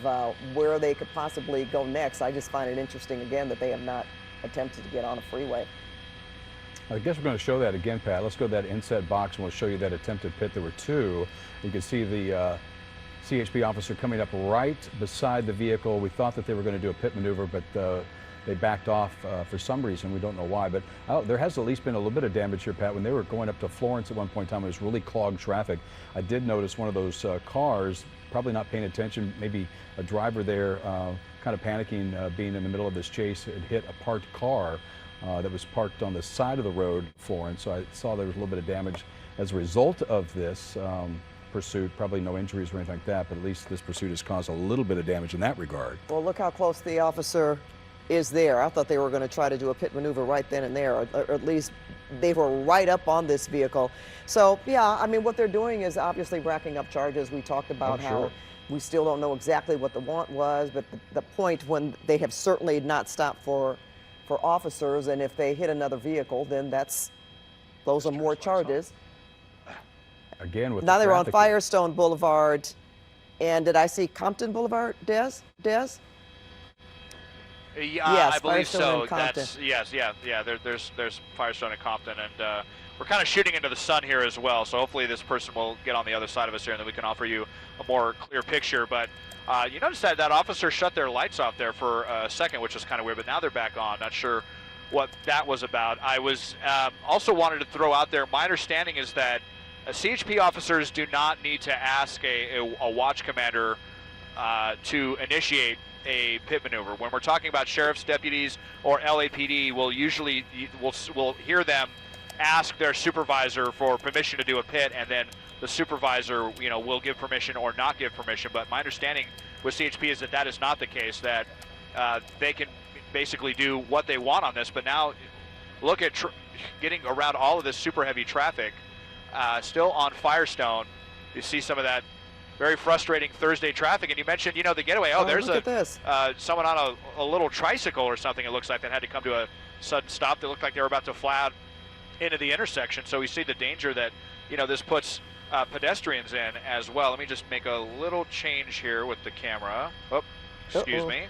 where they could possibly go next. I just find it interesting, again, that they have not attempted to get on a freeway. I guess we're going to show that again, Pat. Let's go to that inset box, and we'll show you that attempted pit. There were two. You can see the CHP officer coming up right beside the vehicle. We thought that they were going to do a pit maneuver, but they backed off for some reason. We don't know why, but there has at least been a little bit of damage here, Pat. When they were going up to Florence at one point in time, it was really clogged traffic. I did notice one of those cars, probably not paying attention, maybe a driver there kind of panicking, being in the middle of this chase, had hit a parked car that was parked on the side of the road, Florence. So I saw there was a little bit of damage as a result of this pursuit. Probably no injuries or anything like that, but at least this pursuit has caused a little bit of damage in that regard. Well, look how close the officer is there. I thought they were going to try to do a pit maneuver right then and there, or at least they were right up on this vehicle. So, yeah, I mean, what they're doing is obviously racking up charges. We talked about how we still don't know exactly what the want was, but the point when they have certainly not stopped for officers, and if they hit another vehicle, then those are more charges. Again, with now they're on Firestone Boulevard, and did I see Compton Boulevard, Des? Yeah, yes, I believe so. That's There's Firestone and Compton, and we're kind of shooting into the sun here as well. So hopefully this person will get on the other side of us here, and then we can offer you a more clear picture. But you notice that officer shut their lights off there for a second, which was kind of weird. But now they're back on. Not sure what that was about. I was also wanted to throw out there. My understanding is that CHP officers do not need to ask a watch commander to initiate a pit maneuver. When we're talking about sheriff's deputies or LAPD, we'll hear them ask their supervisor for permission to do a pit, and then the supervisor, will give permission or not give permission. But my understanding with CHP is that is not the case, that they can basically do what they want on this. But now look at getting around all of this super heavy traffic, still on Firestone. You see some of that very frustrating Thursday traffic. And you mentioned, the getaway. There's someone on a little tricycle or something, it looks like, that had to come to a sudden stop. They looked like they were about to fly out into the intersection. So we see the danger that, this puts pedestrians in as well. Let me just make a little change here with the camera. Oh, excuse me.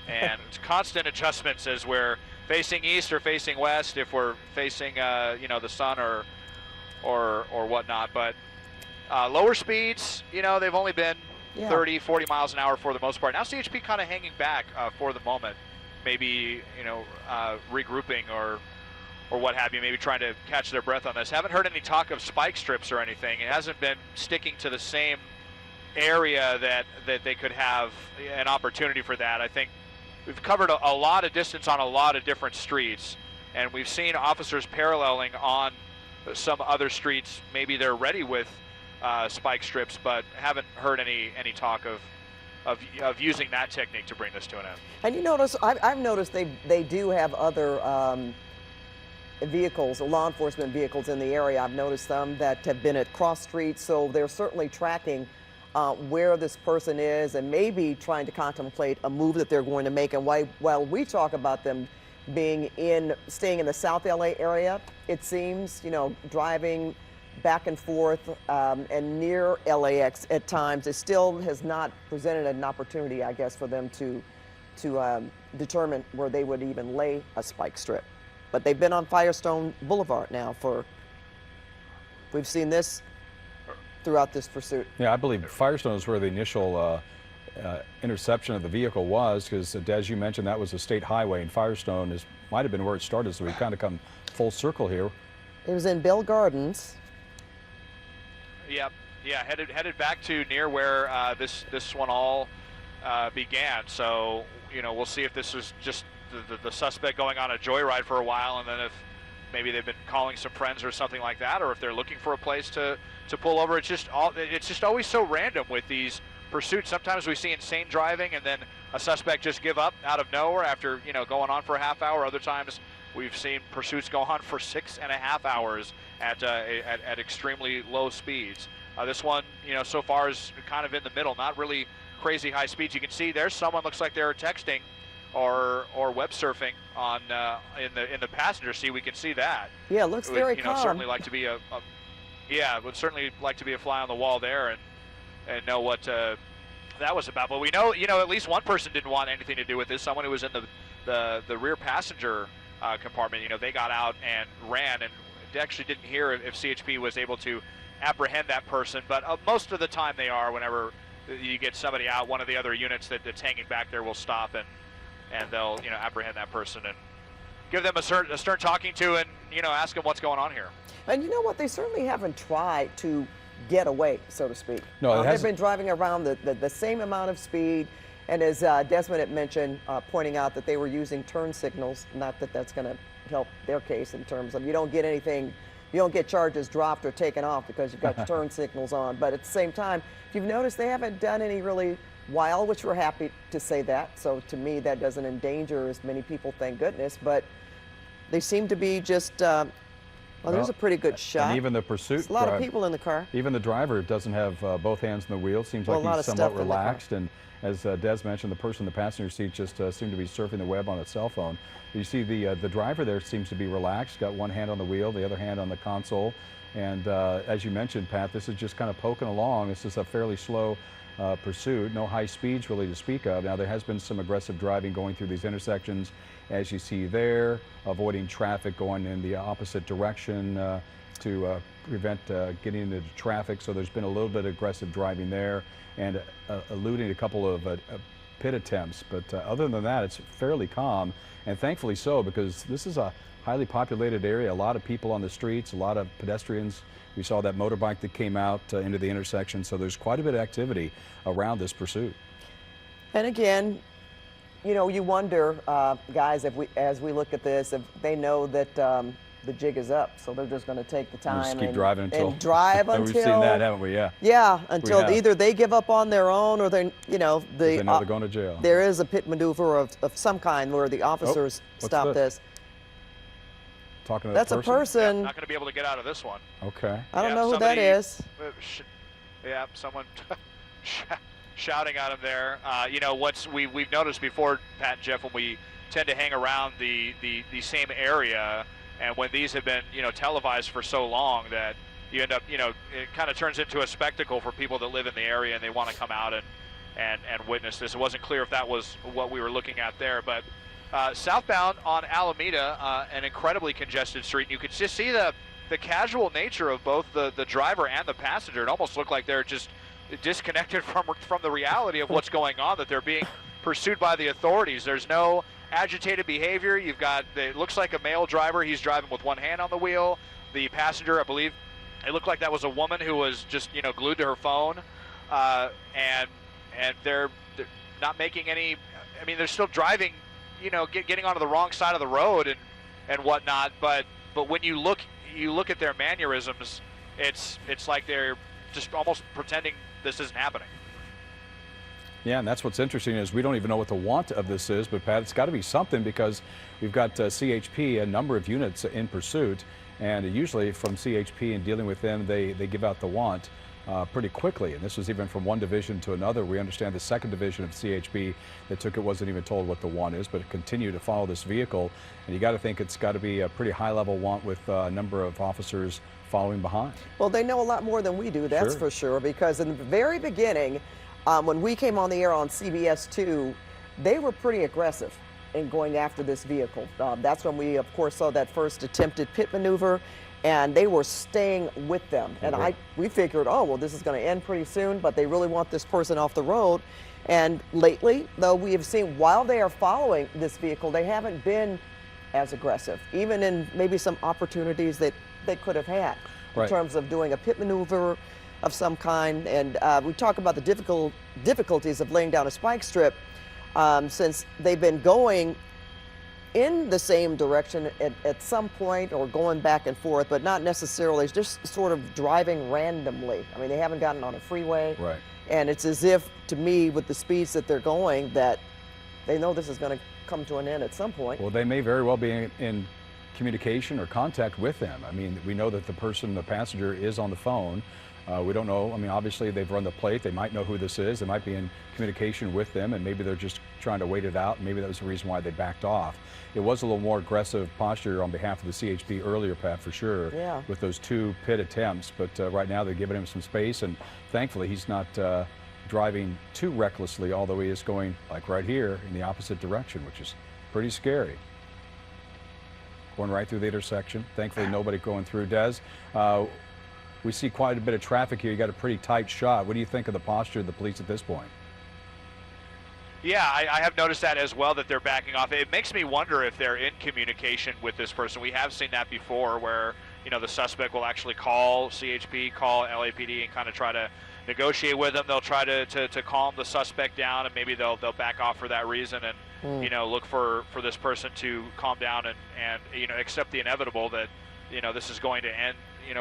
And it's constant adjustments as we're facing east or facing west, if we're facing, the sun or whatnot. But lower speeds, they've only been 30, 40 miles an hour for the most part. Now CHP kind of hanging back for the moment, maybe, regrouping what have you, maybe trying to catch their breath on this. Haven't heard any talk of spike strips or anything. It hasn't been sticking to the same area that they could have an opportunity for that. I think we've covered a lot of distance on a lot of different streets, and we've seen officers paralleling on some other streets. Maybe they're ready with spike strips, but haven't heard any talk of using that technique to bring this to an end. And you notice, I've noticed they do have other vehicles, law enforcement vehicles in the area. I've noticed some that have been at cross streets, so they're certainly tracking where this person is and maybe trying to contemplate a move that they're going to make. And while we talk about them staying in the South LA area, it seems, driving back and forth and near LAX at times, it still has not presented an opportunity, I guess, for them to determine where they would even lay a spike strip. But they've been on Firestone Boulevard now we've seen this throughout this pursuit. Yeah, I believe Firestone is where the initial interception of the vehicle was, because as you mentioned, that was a state highway, and Firestone might have been where it started, so we've kind of come full circle here. It was in Bell Gardens. Yep, yeah, headed back to near where this one all began. So, we'll see if this was just the suspect going on a joyride for a while, and then if maybe they've been calling some friends or something like that, or if they're looking for a place to pull over. It's just always so random with these pursuits. Sometimes we see insane driving and then a suspect just give up out of nowhere after going on for a half hour. Other times we've seen pursuits go on for 6.5 hours at extremely low speeds. This one, so far is kind of in the middle, not really crazy high speeds. You can see there's someone, looks like they're texting or web surfing on in the passenger seat. We can see that. Yeah, it looks very calm. Certainly like to be would certainly like to be a fly on the wall there and know what that was about. But we know, at least one person didn't want anything to do with this. Someone who was in the rear passenger compartment. They got out and ran, and actually didn't hear if CHP was able to apprehend that person. But most of the time they are. Whenever you get somebody out, one of the other units that's hanging back there will stop and they'll apprehend that person and give them a stern talking to, and ask them what's going on here. And you know what? They certainly haven't tried to get away, so to speak. No, they've been driving around the same amount of speed. And as Desmond had mentioned, pointing out that they were using turn signals, not that that's going to help their case in terms of you don't get charges dropped or taken off because you've got your turn signals on. But at the same time, if you've noticed, they haven't done any really wild, which we're happy to say that. So to me, that doesn't endanger as many people, thank goodness. But they seem to be just, there's a pretty good shot. And even the pursuit. There's a lot of people in the car. Even the driver doesn't have both hands on the wheel. Seems like he's somewhat relaxed. And as Des mentioned, the person in the passenger seat just seemed to be surfing the web on a cell phone. You see the driver there seems to be relaxed, got one hand on the wheel, the other hand on the console. And as you mentioned, Pat, this is just kind of poking along. This is a fairly slow pursuit, no high speeds really to speak of. Now, there has been some aggressive driving going through these intersections, as you see there, avoiding traffic going in the opposite direction to prevent getting into traffic. So there's been a little bit of aggressive driving there and eluding a couple of pit attempts. But other than that, it's fairly calm, and thankfully so, because this is a highly populated area, a lot of people on the streets, a lot of pedestrians. We saw that motorbike that came out into the intersection, so there's quite a bit of activity around this pursuit. And again, you wonder, guys, as we look at this, if they know that the jig is up, so they're just going to take the time just keep driving until until we've seen that, haven't we? Yeah. Yeah, until either they give up on their own or they know they're going to jail. There is a pit maneuver of some kind where the officers stop this. Talking to That's a person. Yeah, not going to be able to get out of this one. Okay. I don't know who that is. Yeah, someone shouting at him there. We've noticed before, Pat and Jeff, when we tend to hang around the same area, and when these have been televised for so long that you end up it kind of turns into a spectacle for people that live in the area and they want to come out and witness this. It wasn't clear if that was what we were looking at there, but southbound on Alameda, an incredibly congested street. You could just see the casual nature of both the driver and the passenger. It almost looked like they're just disconnected from the reality of what's going on, that they're being pursued by the authorities. There's no agitated behavior. You've got, it looks like a male driver. He's driving with one hand on the wheel. The passenger, I believe, it looked like that was a woman who was just, glued to her phone. And they're not making any, I mean, they're still driving, getting onto the wrong side of the road and whatnot. But when you look at their mannerisms, it's like they're just almost pretending this isn't happening. Yeah, and that's what's interesting is we don't even know what the want of this is, but Pat, it's got to be something because we've got CHP, a number of units in pursuit, and usually from CHP and dealing with them, they give out the want pretty quickly. And this was even from one division to another. We understand the second division of CHP that took it wasn't even told what the want is, but it continued to follow this vehicle. And you got to think it's got to be a pretty high level want with a number of officers following behind. Well, they know a lot more than we do, that's for sure, because in the very beginning, when we came on the air on CBS 2, they were pretty aggressive in going after this vehicle. That's when we, of course, saw that first attempted pit maneuver, and they were staying with them. And we figured, oh, well, this is going to end pretty soon, but they really want this person off the road. And lately, though, we have seen while they are following this vehicle, they haven't been as aggressive, even in maybe some opportunities that they could have had in terms of doing a pit maneuver of some kind. And we talk about the difficulties of laying down a spike strip since they've been going in the same direction at some point or going back and forth, but not necessarily just sort of driving randomly. I mean, they haven't gotten on a freeway. Right. And it's as if, to me, with the speeds that they're going, that they know this is going to come to an end at some point. Well, they may very well be in communication or contact with them. I mean, we know that the passenger is on the phone. We don't know. I mean, obviously they've run the plate. They might know who this is. They might be in communication with them, and maybe they're just trying to wait it out. Maybe that was the reason why they backed off. It was a little more aggressive posture on behalf of the CHP earlier, Pat, for sure, with those 2 pit attempts. But right now they're giving him some space, and thankfully he's not driving too recklessly, although he is going, like right here, in the opposite direction, which is pretty scary. Going right through the intersection. Thankfully, nobody going through. Des, we see quite a bit of traffic here. You got a pretty tight shot. What do you think of the posture of the police at this point? Yeah, I have noticed that as well, that they're backing off. It makes me wonder if they're in communication with this person. We have seen that before where, the suspect will actually call CHP, call LAPD, and kind of try to negotiate with them. They'll try to calm the suspect down, and maybe they'll back off for that reason and, look for this person to calm down and accept the inevitable that, this is going to end,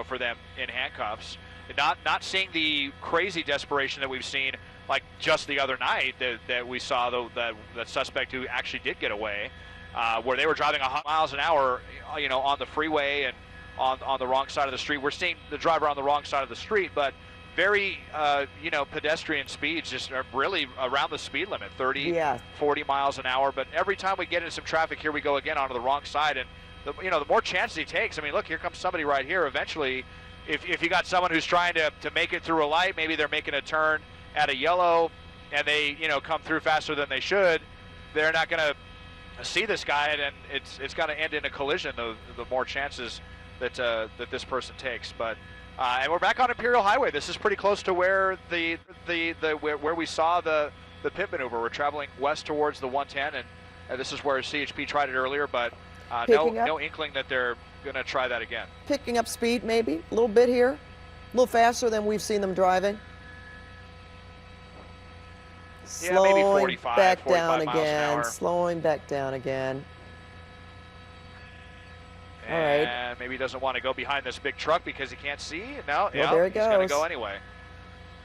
for them in handcuffs. Not seeing the crazy desperation that we've seen, like just the other night that we saw that suspect who actually did get away, where they were driving 100 miles an hour, on the freeway and on the wrong side of the street. We're seeing the driver on the wrong side of the street, but very, pedestrian speeds just are really around the speed limit, 30, 40 miles an hour. But every time we get into some traffic, here we go again onto the wrong side. And, the more chances he takes, I mean, look, here comes somebody right here. Eventually, if you got someone who's trying to make it through a light, maybe they're making a turn at a yellow and they, come through faster than they should, they're not going to see this guy, and it's going to end in a collision, the more chances that this person takes. But and we're back on Imperial Highway. This is pretty close to where where we saw the pit maneuver. We're traveling west towards the 110, and this is where CHP tried it earlier, but no inkling that they're going to try that again. Picking up speed, maybe a little bit here, a little faster than we've seen them driving. Maybe 45, back 45 down miles an again, hour. slowing back down again. And all right. Maybe he doesn't want to go behind this big truck because he can't see. No, well, there he goes. He's going to go anyway.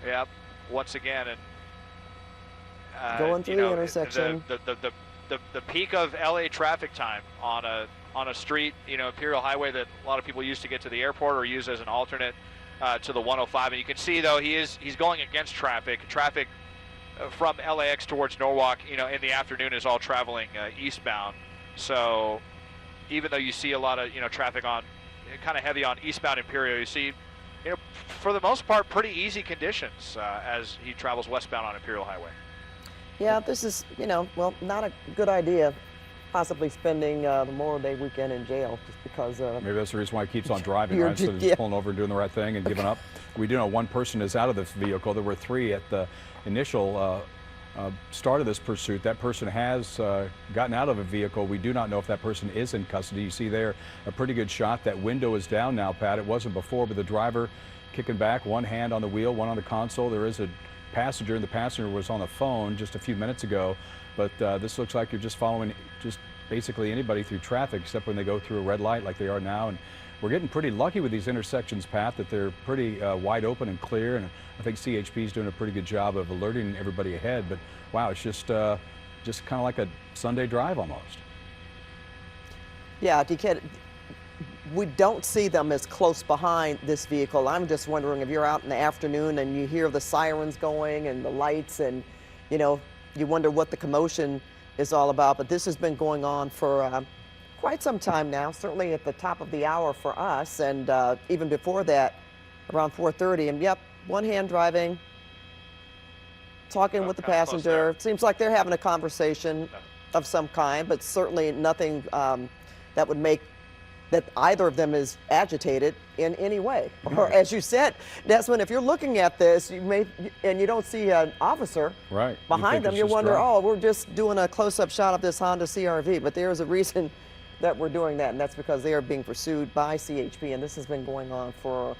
Yep, once again. And going through the intersection. The peak of LA traffic time on a street, Imperial Highway, that a lot of people use to get to the airport or use as an alternate to the 105. And you can see, though, he's going against traffic. Traffic from LAX towards Norwalk, in the afternoon is all traveling eastbound. So even though you see a lot of, traffic on kind of heavy on eastbound Imperial, you see, for the most part, pretty easy conditions as he travels westbound on Imperial Highway. Yeah, this is, well, not a good idea, possibly spending the Memorial Day weekend in jail just because... Maybe that's the reason why he keeps on driving, right? Instead of just pulling over and doing the right thing and giving up. We do know one person is out of this vehicle. There were 3 at the initial start of this pursuit. That person has gotten out of a vehicle. We do not know if that person is in custody. You see there a pretty good shot. That window is down now, Pat. It wasn't before, but the driver kicking back, one hand on the wheel, one on the console. There is a passenger, and the passenger was on the phone just a few minutes ago. But this looks like you're just following just basically anybody through traffic, except when they go through a red light like they are now. And we're getting pretty lucky with these intersections, Pat, that they're pretty wide open and clear. And I think CHP is doing a pretty good job of alerting everybody ahead. But wow, it's just kind of like a Sunday drive almost. Yeah, DK, we don't see them as close behind this vehicle. I'm just wondering if you're out in the afternoon and you hear the sirens going and the lights, and you wonder what the commotion is all about. But this has been going on for quite some time now, certainly at the top of the hour for us, and even before that, around 4:30. And yep, one hand driving, talking with the passenger. Seems like they're having a conversation of some kind, but certainly nothing that would make that either of them is agitated in any way. Or as you said, Desmond, if you're looking at this, and you don't see an officer behind them, you wonder, oh, we're just doing a close-up shot of this Honda CR-V. But there is a reason that we're doing that, and that's because they are being pursued by CHP, and this has been going on for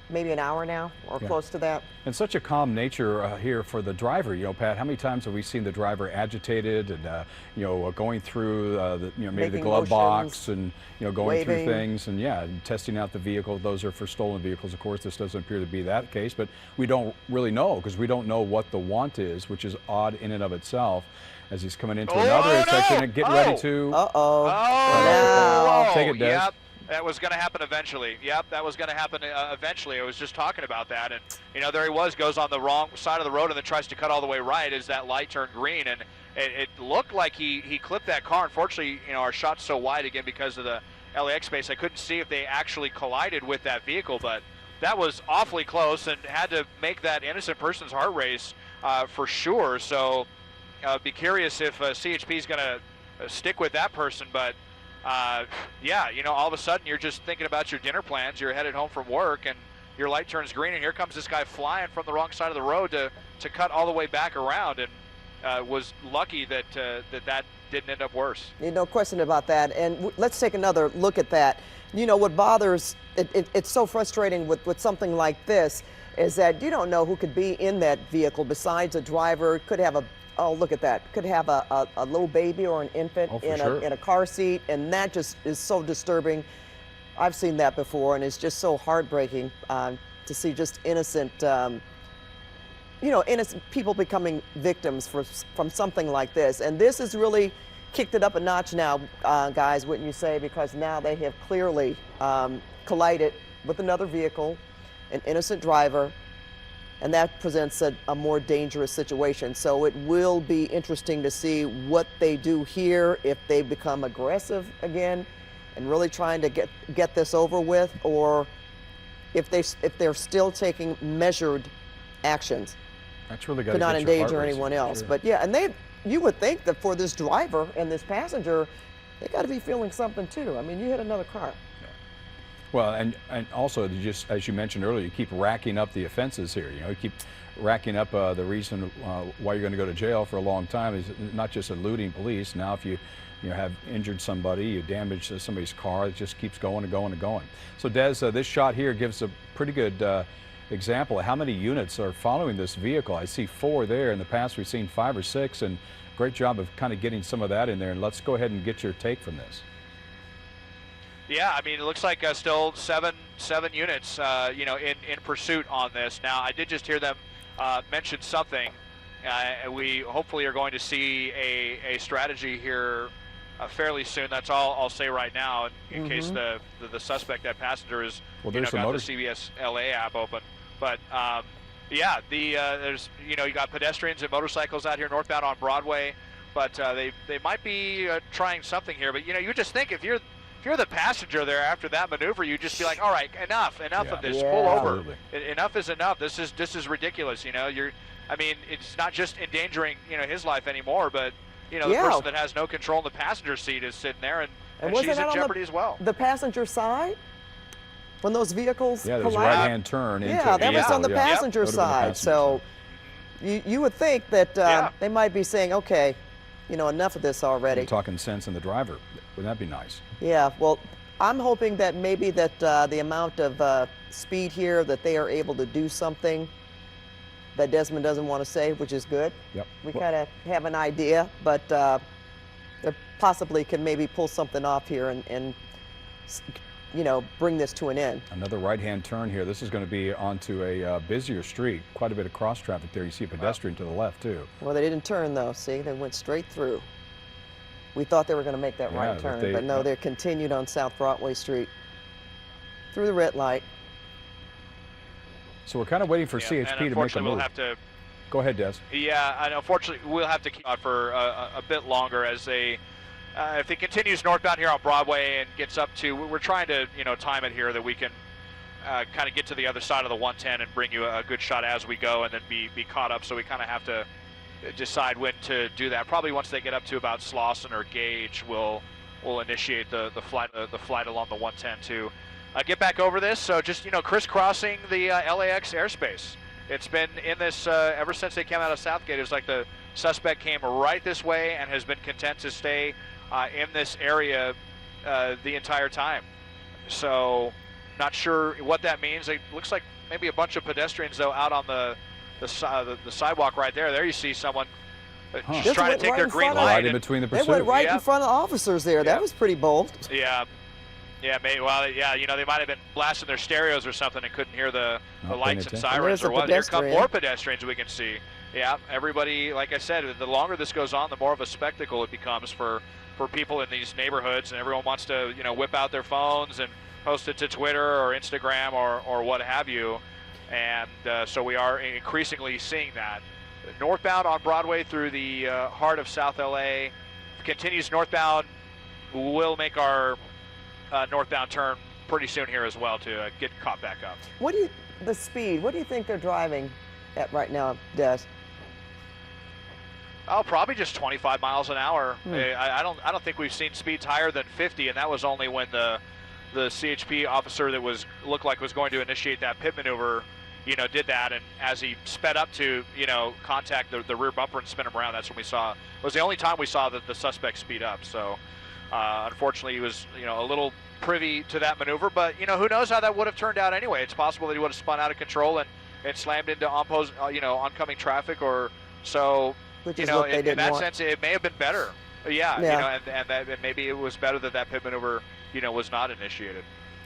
maybe an hour now, or close to that. And such a calm nature here for the driver. Pat, how many times have we seen the driver agitated and going through maybe the glove box and going through things and testing out the vehicle. Those are for stolen vehicles, of course. This doesn't appear to be that case, but we don't really know, because we don't know what the want is, which is odd in and of itself. As he's coming into another intersection and getting ready to take it, Des. Yep. That was going to happen eventually. Yep, that was going to happen eventually. I was just talking about that. And, there he was, goes on the wrong side of the road and then tries to cut all the way right as that light turned green. And it looked like he clipped that car. Unfortunately, our shot's so wide again because of the LAX space. I couldn't see if they actually collided with that vehicle, but that was awfully close and had to make that innocent person's heart race for sure. So be curious if CHP is going to stick with that person. But all of a sudden you're just thinking about your dinner plans. You're headed home from work and your light turns green, and here comes this guy flying from the wrong side of the road to cut all the way back around, and was lucky that that didn't end up worse. No question about that. And let's take another look at that. What bothers, it's so frustrating with something like this is that you don't know who could be in that vehicle besides a driver. Could have look at that. Could have a little baby or an infant in a car seat, and that just is so disturbing. I've seen that before, and it's just so heartbreaking to see just innocent, innocent people becoming victims from something like this. And this has really kicked it up a notch now, guys, wouldn't you say? Because now they have clearly collided with another vehicle, an innocent driver, and that presents a more dangerous situation. So it will be interesting to see what they do here, if they become aggressive again and really trying to get this over with, or if they're still taking measured actions. That's really got to not endanger anyone else. But yeah, and you would think that for this driver and this passenger, they got to be feeling something too. I mean, you hit another car. Well, and also, just as you mentioned earlier, you keep racking up the offenses here. You keep racking up the reason why you're going to go to jail for a long time is not just eluding police. Now, if you have injured somebody, you damage somebody's car, it just keeps going and going and going. So, Des, this shot here gives a pretty good example of how many units are following this vehicle. I see 4 there. In the past, we've seen 5 or 6, and great job of kind of getting some of that in there. And let's go ahead and get your take from this. Yeah, I mean, it looks like still seven units, in pursuit on this. Now, I did just hear them mention something. We hopefully are going to see a strategy here fairly soon. That's all I'll say right now, in case the suspect, that passenger, is got the CBS LA app open. But there's you got pedestrians and motorcycles out here northbound on Broadway, but they might be trying something here. But you just think if you're the passenger there after that maneuver, you just be like, all right, enough of this. Pull over. Enough is enough. This is ridiculous. It's not just endangering his life anymore, but the person that has no control in the passenger seat is sitting there, and she's in jeopardy as well. The passenger side, when those vehicles there's a collide? right-hand turn. That was on the passenger side. So You would think that they might be saying, okay, you know, enough of this already. You're talking sense in the driver. Wouldn't that be nice? Yeah, well, I'm hoping that maybe that the amount of speed here, that they are able to do something that Desmond doesn't want to say, which is good. Yep. We kind of have an idea, but they possibly can maybe pull something off here and you know, bring this to an end. Another right-hand turn here. This is going to be onto a busier street. Quite a bit of cross traffic there. You see a pedestrian to the left, too. Well, they didn't turn, though. See, they went straight through. We thought they were going to make that right turn, but no, they continued on South Broadway Street through the red light. So we're kind of waiting for CHP to make a move. We'll have to. Go ahead, Des. Yeah, and unfortunately, we'll have to keep on for a bit longer as they. If it continues northbound here on Broadway and gets up to, we're trying to, you know, time it here that we can kind of get to the other side of the 110 and bring you a good shot as we go, and then be caught up. So we kind of have to decide when to do that. Probably once they get up to about Slauson or Gage, we'll initiate the flight along the 110 to get back over this. So just, you know, crisscrossing the LAX airspace. It's been in this ever since they came out of Southgate. It was like the suspect came right this way and has been content to stay in this area the entire time. So not sure what that means. It looks like maybe a bunch of pedestrians, though, out on the sidewalk right there. There you see someone just trying to take their green light. Right in between the pursuit. They went right in front of officers there. That was pretty bold. Yeah. Yeah, maybe, well, yeah, you know, they might have been blasting their stereos or something and couldn't hear the lights and sirens or what. Here come more pedestrians we can see. Yeah, everybody, like I said, the longer this goes on, the more of a spectacle it becomes for people in these neighborhoods, and everyone wants to, you know, whip out their phones and post it to Twitter or Instagram or what have you. And so we are increasingly seeing that. Northbound on Broadway through the heart of South LA continues northbound. We'll make our northbound turn pretty soon here as well to get caught back up. The speed, what do you think they're driving at right now, Des? Oh, probably just 25 miles an hour. I don't think we've seen speeds higher than 50, and that was only when the CHP officer that looked like was going to initiate that pit maneuver, you know, did that, and as he sped up to, you know, contact the rear bumper and spin him around, that's when we saw. It was the only time we saw the suspect speed up. So unfortunately, he was, you know, a little privy to that maneuver, but you know, who knows how that would have turned out anyway. It's possible that he would have spun out of control and slammed into oncoming traffic, or so. Which you is know, what they didn't in that want. sense, it may have been better. Yeah. You know, and that maybe it was better that pit maneuver, you know, was not initiated.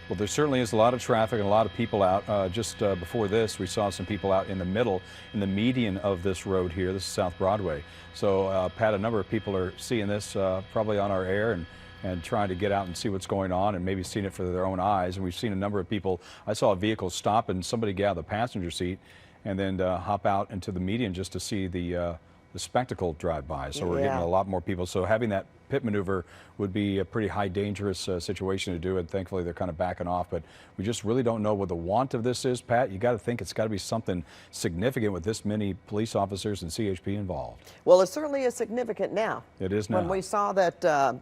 Well, there certainly is a lot of traffic and a lot of people out. Just before this, we saw some people out in the middle, in the median of this road here. This is South Broadway. So, Pat, a number of people are seeing this probably on our air and trying to get out and see what's going on and maybe seeing it for their own eyes. And we've seen a number of people. I saw a vehicle stop and somebody get out of the passenger seat and then hop out into the median just to see the spectacle drive by. So we're getting a lot more people. So having that pit maneuver would be a pretty high dangerous situation to do, and thankfully they're kind of backing off. But we just really don't know what the want of this is, Pat. You got to think it's got to be something significant with this many police officers and CHP involved. Well, it certainly is significant now. It is now. When we saw that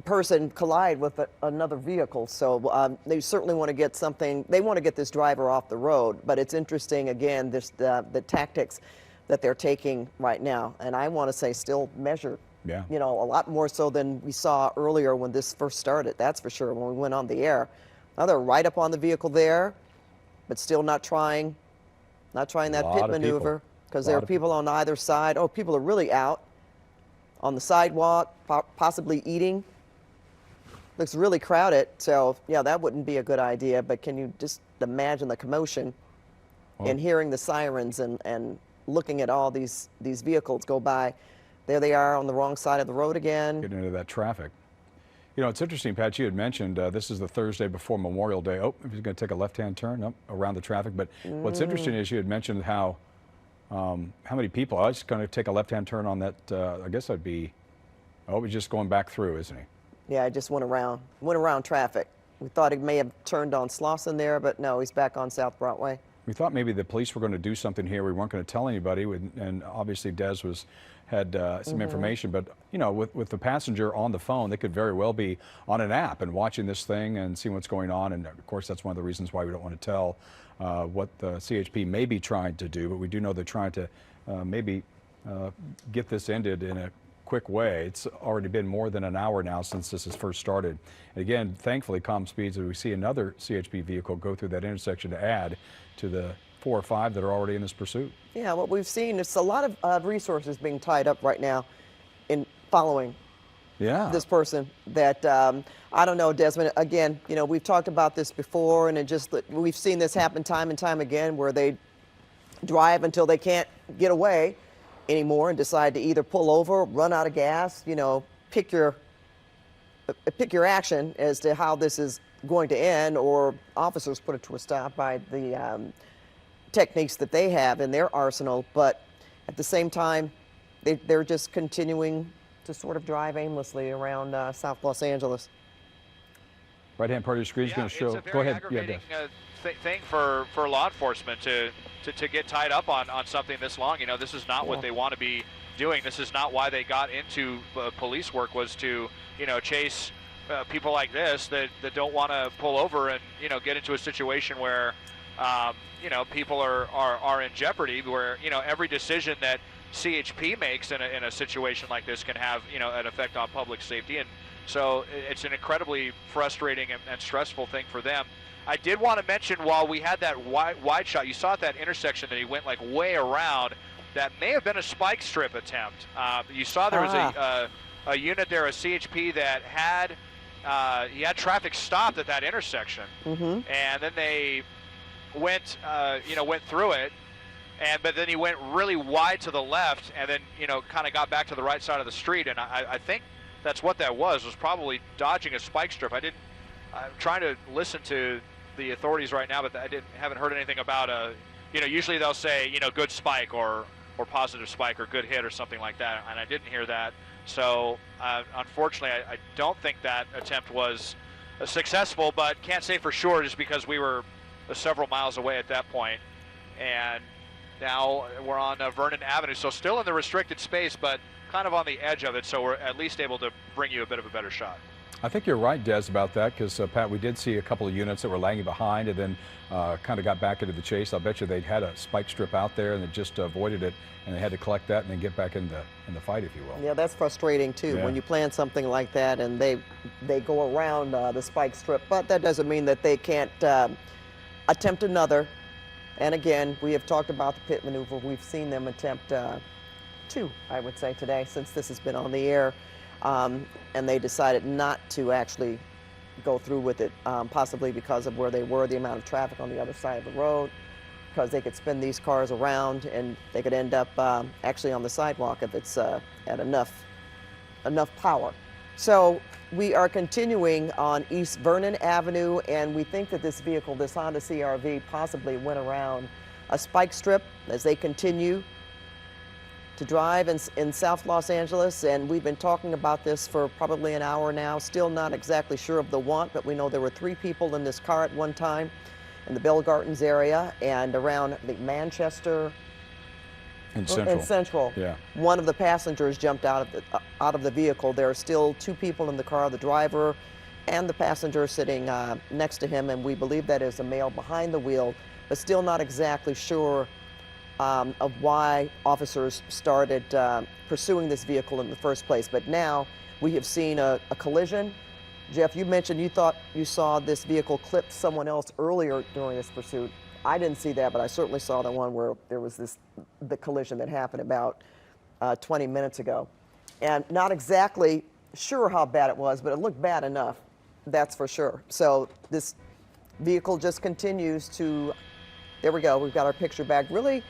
person collide with another vehicle, so they certainly want to get something. They want to get this driver off the road. But it's interesting, again, the tactics that they're taking right now, and I want to say still measured. Yeah. You know, a lot more so than we saw earlier when this first started, that's for sure, when we went on the air. Now they're right up on the vehicle there, but still not trying that pit maneuver, because there are people on either side. Oh, people are really out on the sidewalk, possibly eating. Looks really crowded, so yeah, that wouldn't be a good idea, but can you just imagine the commotion and hearing the sirens and looking at all these vehicles go by. There they are on the wrong side of the road again. Getting into that traffic. You know, it's interesting, Pat, you had mentioned this is the Thursday before Memorial Day. Oh, he's going to take a left-hand turn around the traffic. But what's interesting is you had mentioned how many people. I was going to take a left-hand turn on that. I guess that'd be, he's just going back through, isn't he? Yeah, I just went around traffic. We thought he may have turned on Slauson there, but no, he's back on South Broadway. We thought maybe the police were going to do something here. We weren't going to tell anybody, and obviously Des had some information. But you know, with the passenger on the phone, they could very well be on an app and watching this thing and seeing what's going on. And of course, that's one of the reasons why we don't want to tell what the CHP may be trying to do. But we do know they're trying to maybe get this ended in a quick way. It's already been more than an hour now since this has first started. And again, thankfully, calm speeds, as we see another CHP vehicle go through that intersection to add to the 4 or 5 that are already in this pursuit. Yeah, what we've seen is a lot of resources being tied up right now in following this person that, I don't know, Desmond, again, you know, we've talked about this before, and we've seen this happen time and time again where they drive until they can't get away anymore and decide to either pull over, run out of gas, you know, pick your action as to how this is going to end, or officers put it to a stop by the techniques that they have in their arsenal. But at the same time, they're just continuing to sort of drive aimlessly around South Los Angeles. Right-hand part of your screen is going to show. Go ahead. Aggravating thing for law enforcement to get tied up on something this long. You know, this is not what they want to be doing. This is not why they got into police work, was to, you know, chase people like this that don't want to pull over and, you know, get into a situation where, you know, people are in jeopardy, where, you know, every decision that CHP makes in a situation like this can have, you know, an effect on public safety. And so it's an incredibly frustrating and stressful thing for them. I did want to mention, while we had that wide shot, you saw at that intersection that he went like way around. That may have been a spike strip attempt. You saw there was a unit there, a CHP, that had he had traffic stopped at that intersection, and then they went went through it, but then he went really wide to the left, and then, you know, kind of got back to the right side of the street. And I think that's what that was probably dodging a spike strip. I'm trying to listen to the authorities right now, but haven't heard anything about you know, usually they'll say, you know, good spike or positive spike or good hit or something like that, and I didn't hear that. So unfortunately, I don't think that attempt was successful, but can't say for sure just because we were several miles away at that point. And now we're on Vernon Avenue, so still in the restricted space, but kind of on the edge of it, so we're at least able to bring you a bit of a better shot. I think you're right, Des, about that, because, Pat, we did see a couple of units that were lagging behind and then kind of got back into the chase. I'll bet you they'd had a spike strip out there and they just avoided it, and they had to collect that and then get back in the fight, if you will. Yeah, that's frustrating, too, when you plan something like that and they go around the spike strip. But that doesn't mean that they can't attempt another. And again, we have talked about the pit maneuver. We've seen them attempt 2, I would say, today, since this has been on the air. And they decided not to actually go through with it, possibly because of where they were, the amount of traffic on the other side of the road, because they could spin these cars around and they could end up actually on the sidewalk if it's at enough power. So we are continuing on East Vernon Avenue, and we think that this vehicle, this Honda CR-V, possibly went around a spike strip as they continue to drive in South Los Angeles. And we've been talking about this for probably an hour now, still not exactly sure of the want, but we know there were 3 people in this car at one time in the Bell Gardens area and around the Manchester and Central. Yeah. One of the passengers jumped out of the vehicle. There are still 2 people in the car, the driver and the passenger sitting next to him, and we believe that is a male behind the wheel, but still not exactly sure of why officers started pursuing this vehicle in the first place. But now we have seen a collision. Jeff, you mentioned you thought you saw this vehicle clip someone else earlier during this pursuit. I didn't see that, but I certainly saw the one where there was the collision that happened about 20 minutes ago. And not exactly sure how bad it was, but it looked bad enough, that's for sure. So this vehicle just continues to, there we go, we've got our picture back, really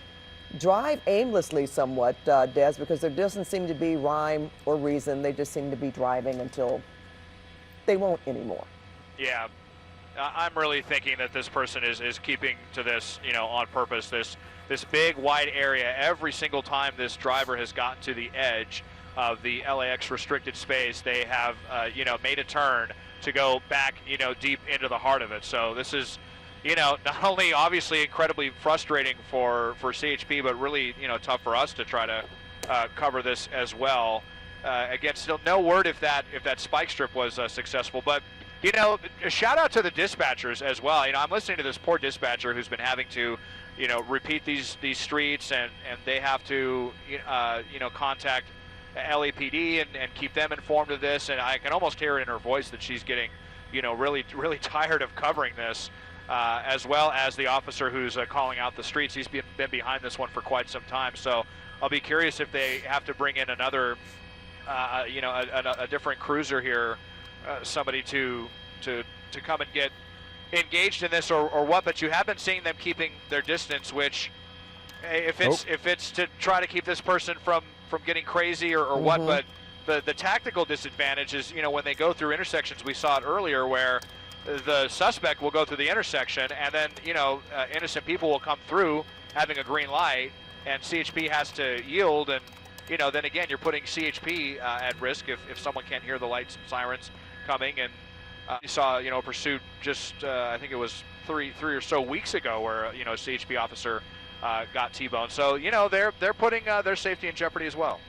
drive aimlessly somewhat, Des, because there doesn't seem to be rhyme or reason. They just seem to be driving until they won't anymore. Yeah, I'm really thinking that this person is keeping to this, you know, on purpose, this big wide area. Every single time this driver has gotten to the edge of the LAX restricted space, they have, you know, made a turn to go back, you know, deep into the heart of it. So this is not only obviously incredibly frustrating for CHP, but really, tough for us to try to cover this as well. Again, still no word if that spike strip was successful, but a shout out to the dispatchers as well. I'm listening to this poor dispatcher who's been having to, repeat these streets, and they have to, contact LAPD and keep them informed of this. And I can almost hear it in her voice that she's getting, really, really tired of covering this, as well as the officer who's calling out the streets. He's been behind this one for quite some time. So I'll be curious if they have to bring in another, a different cruiser here, somebody to come and get engaged in this or what. But you have been seeing them keeping their distance, which if it's to try to keep this person from getting crazy or what. But the tactical disadvantage is, when they go through intersections, we saw it earlier where the suspect will go through the intersection and then, innocent people will come through having a green light, and CHP has to yield, and then again you're putting CHP at risk if someone can't hear the lights and sirens coming. And you saw a pursuit just I think it was three or so weeks ago where a CHP officer got T-boned. So they're putting their safety in jeopardy as well.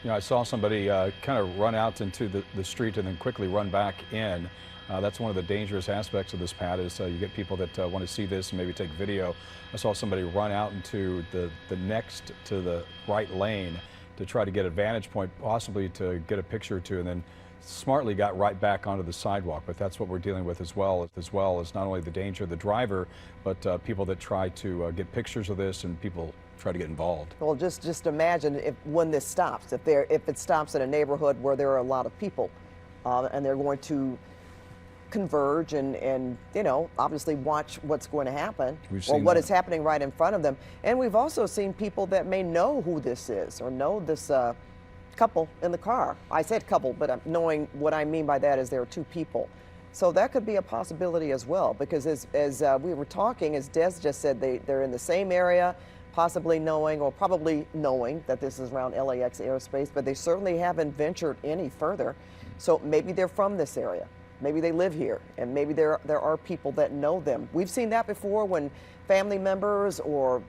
I saw somebody kind of run out into the street and then quickly run back in. That's one of the dangerous aspects of this, Pat, is you get people that want to see this and maybe take video. I saw somebody run out into the next to the right lane to try to get a vantage point, possibly to get a picture or two, and then smartly got right back onto the sidewalk. But that's what we're dealing with as well as not only the danger of the driver, but people that try to get pictures of this, and people try to get involved. Well, just imagine when this stops, if it stops in a neighborhood where there are a lot of people, and they're going to converge and obviously watch what's going to happen or what is happening right in front of them. And we've also seen people that may know who this is or know this couple in the car. I said couple, but knowing what I mean by that is there are two people. So that could be a possibility as well, because as we were talking, as Des just said, they're in the same area, possibly knowing or probably knowing that this is around LAX airspace, but they certainly haven't ventured any further. So maybe they're from this area. Maybe they live here, and maybe there are people that know them. We've seen that before when family members or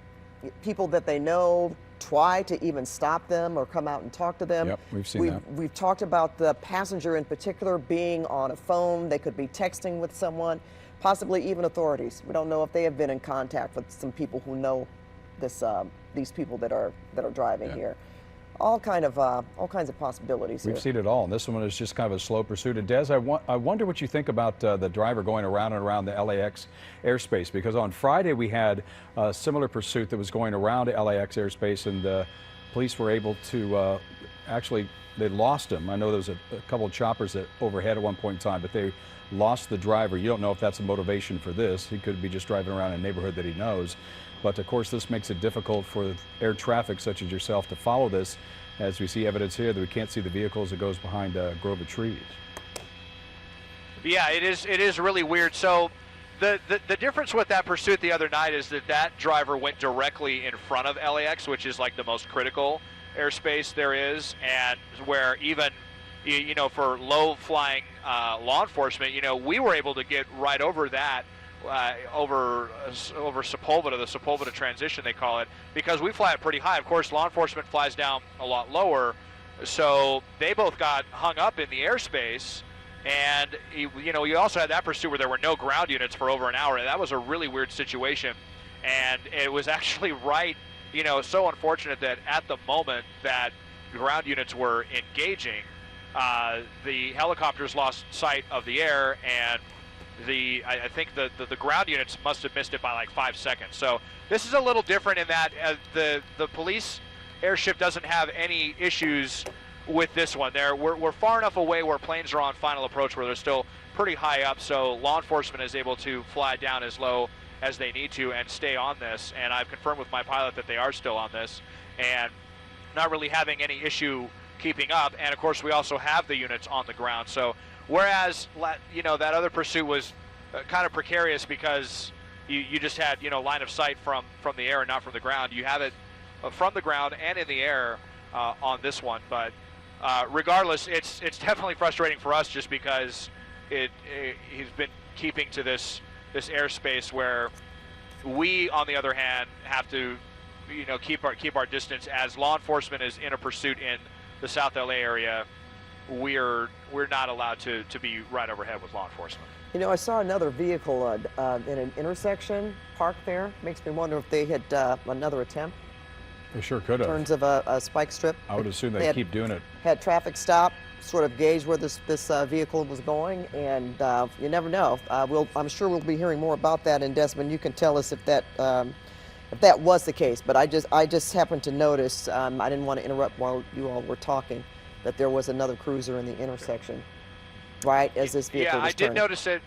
people that they know try to even stop them or come out and talk to them. Yep, we've seen that. We've talked about the passenger in particular being on a phone. They could be texting with someone, possibly even authorities. We don't know if they have been in contact with some people who know these people that are driving here. All kinds of possibilities here. We've seen it all, and this one is just kind of a slow pursuit. And Des, I wonder what you think about the driver going around and around the LAX airspace, because on Friday we had a similar pursuit that was going around LAX airspace, and the police were able to actually, they lost him. I know there was a couple of choppers that overhead at one point in time, but they lost the driver. You don't know if that's a motivation for this. He could be just driving around in a neighborhood that he knows. But of course, this makes it difficult for air traffic such as yourself to follow this, as we see evidence here that we can't see the vehicles that goes behind a grove of trees. Yeah, it is really weird. So the difference with that pursuit the other night is that driver went directly in front of LAX, which is like the most critical airspace there is, and where even for low flying law enforcement, we were able to get right over that. Over Sepulveda, the Sepulveda transition they call it, because we fly it pretty high. Of course, law enforcement flies down a lot lower, so they both got hung up in the airspace. And you also had that pursuit where there were no ground units for over an hour, and that was a really weird situation. And it was actually right, so unfortunate that at the moment that ground units were engaging, the helicopters lost sight of the air, and I think the ground units must have missed it by like 5 seconds. So this is a little different in that the police airship doesn't have any issues with this one. We're far enough away where planes are on final approach where they're still pretty high up, so law enforcement is able to fly down as low as they need to and stay on this. And I've confirmed with my pilot that they are still on this and not really having any issue keeping up. And of course, we also have the units on the ground. So whereas, that other pursuit was kind of precarious because you just had, line of sight from the air and not from the ground. You have it from the ground and in the air on this one. But regardless, it's definitely frustrating for us just because he's been keeping to this this airspace where we, on the other hand, have to, keep our distance. As law enforcement is in a pursuit in the South LA area, we're not allowed to be right overhead with law enforcement. I saw another vehicle in an intersection parked there. Makes me wonder if they had another attempt. They sure could have. In terms of a spike strip. I would assume they keep doing it. Had traffic stop, sort of gauge where this vehicle was going, and you never know. I'm sure we'll be hearing more about that. And Desmond, you can tell us if that was the case. But I just happened to notice. I didn't want to interrupt while you all were talking, that there was another cruiser in the intersection, right as this vehicle was turning. Notice it.